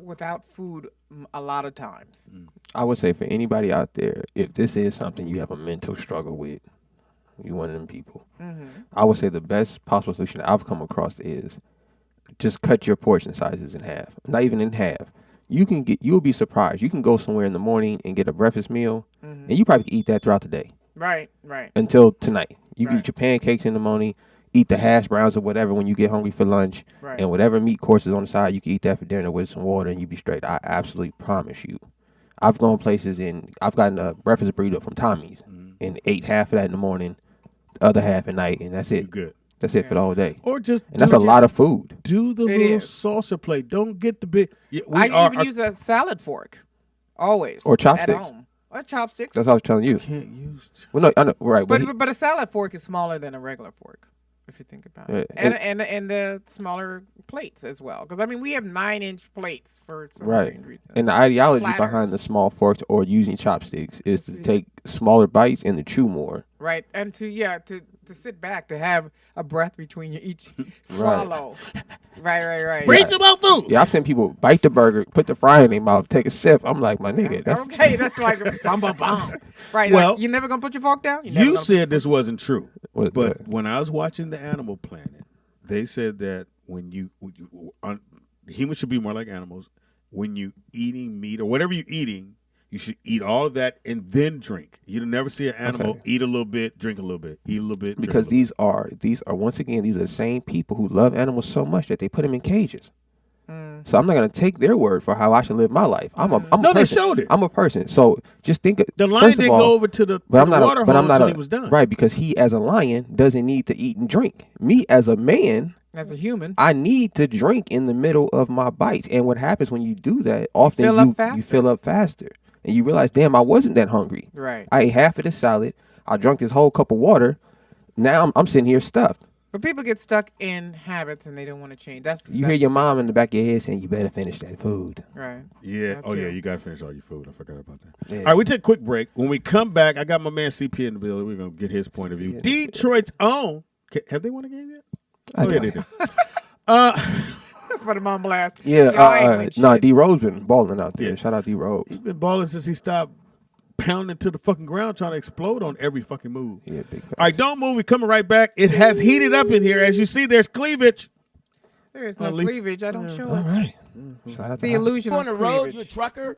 S2: without food a lot of times.
S3: I would say for anybody out there, if this is something you have a mental struggle with, you one of them people. I would say the best possible solution that I've come across is just cut your portion sizes in half. Not even in half. You'll be surprised. You can go somewhere in the morning and get a breakfast meal, and you probably can eat that throughout the day
S2: Right.
S3: until tonight. You can
S2: Right.
S3: eat your pancakes in the morning, eat the hash browns or whatever when you get hungry for lunch,
S2: Right.
S3: and whatever meat course is on the side, you can eat that for dinner with some water, and you be straight. I absolutely promise you. I've gone places and I've gotten a breakfast burrito from Tommy's and ate half of that in the morning, the other half at night, and that's
S1: You're
S3: it.
S1: good.
S3: That's it for the whole day.
S1: Or just
S3: And that's a lot of food.
S1: Do the
S2: It
S1: little
S2: is.
S1: salsa plate. Don't get the big. Yeah,
S2: I even use a salad fork, always.
S3: Or chopsticks.
S2: At home. Or chopsticks.
S3: That's what I was telling you.
S1: can't use.
S3: Well, no, I know, right.
S2: but a salad fork is smaller than a regular fork, if you think about it.
S3: Yeah,
S2: And the smaller plates as well. Because, I mean, we have 9-inch plates for some
S3: Right.
S2: strange reason.
S3: And the ideology
S2: Platters.
S3: behind the small forks or using chopsticks is to take smaller bites and to chew more.
S2: Right. And to sit back, to have a breath between each swallow. Right.
S1: Breathe about food.
S3: Yeah, I've seen people bite the burger, put the fry in their mouth, take a sip. I'm like, my nigga, that's
S2: Okay, that's like bum. Right.
S1: Well,
S2: like, you're never going to put your fork down? You're never
S1: You
S2: gonna-
S1: said this wasn't true,
S3: What-
S1: but
S3: what?
S1: when I was watching the Animal Planet, they said that humans should be more like animals. When you eating meat or whatever you're eating, you should eat all of that and then drink. You'll never see an animal
S3: Okay.
S1: eat a little bit, drink a little bit, eat a little bit.
S3: because
S1: drink a little
S3: these are once again these are the same people who love animals so much that they put them in cages. So I'm not gonna take their word for how I should live my life. I'm a
S1: No, they
S3: person.
S1: showed it.
S3: I'm a person. So just think.
S1: The lion
S3: first of
S1: didn't
S3: all,
S1: go over to the
S3: But I'm not.
S1: water
S3: But
S1: hole
S3: I'm not.
S1: until he was done.
S3: Right, because he, as a lion, doesn't need to eat and drink. Me, as a man,
S2: As a human.
S3: I need to drink in the middle of my bites. And what happens when you do that? Often
S2: Fill up
S3: you
S2: faster.
S3: fill up faster, and you realize, damn, I wasn't that hungry.
S2: Right.
S3: I ate half of this salad. I drank this whole cup of water. Now I'm sitting here stuffed.
S2: But people get stuck in habits and they don't want to change.
S3: You hear your mom in the back of your head saying, "You better finish that food."
S2: Right.
S1: Yeah.
S2: That
S1: Oh, yeah.
S2: too.
S1: You got to finish all your food. I forgot about that.
S3: Yeah.
S1: All right. We take a quick break. When we come back, I got my man CP in the building. We're going to get his point of view. Detroit's own. Have they won a game yet? Yeah, they did.
S2: For the mom blast.
S3: Yeah.
S2: Y'all ain't win
S3: No,
S2: shit.
S3: D Rose been balling out there.
S1: Yeah.
S3: Shout out D Rose.
S1: He's been balling since he stopped pounding to the fucking ground trying to explode on every fucking move.
S3: Yeah, big facts.
S1: All right, don't move. We're coming right back. It has heated up in here. As you see, there's cleavage.
S2: There is no
S1: Leaf-
S2: cleavage. I don't show
S3: All
S2: it.
S3: right. Shout out
S2: The
S3: to
S2: illusion
S4: on
S2: of
S4: the road, you a
S2: cleavage.
S4: trucker?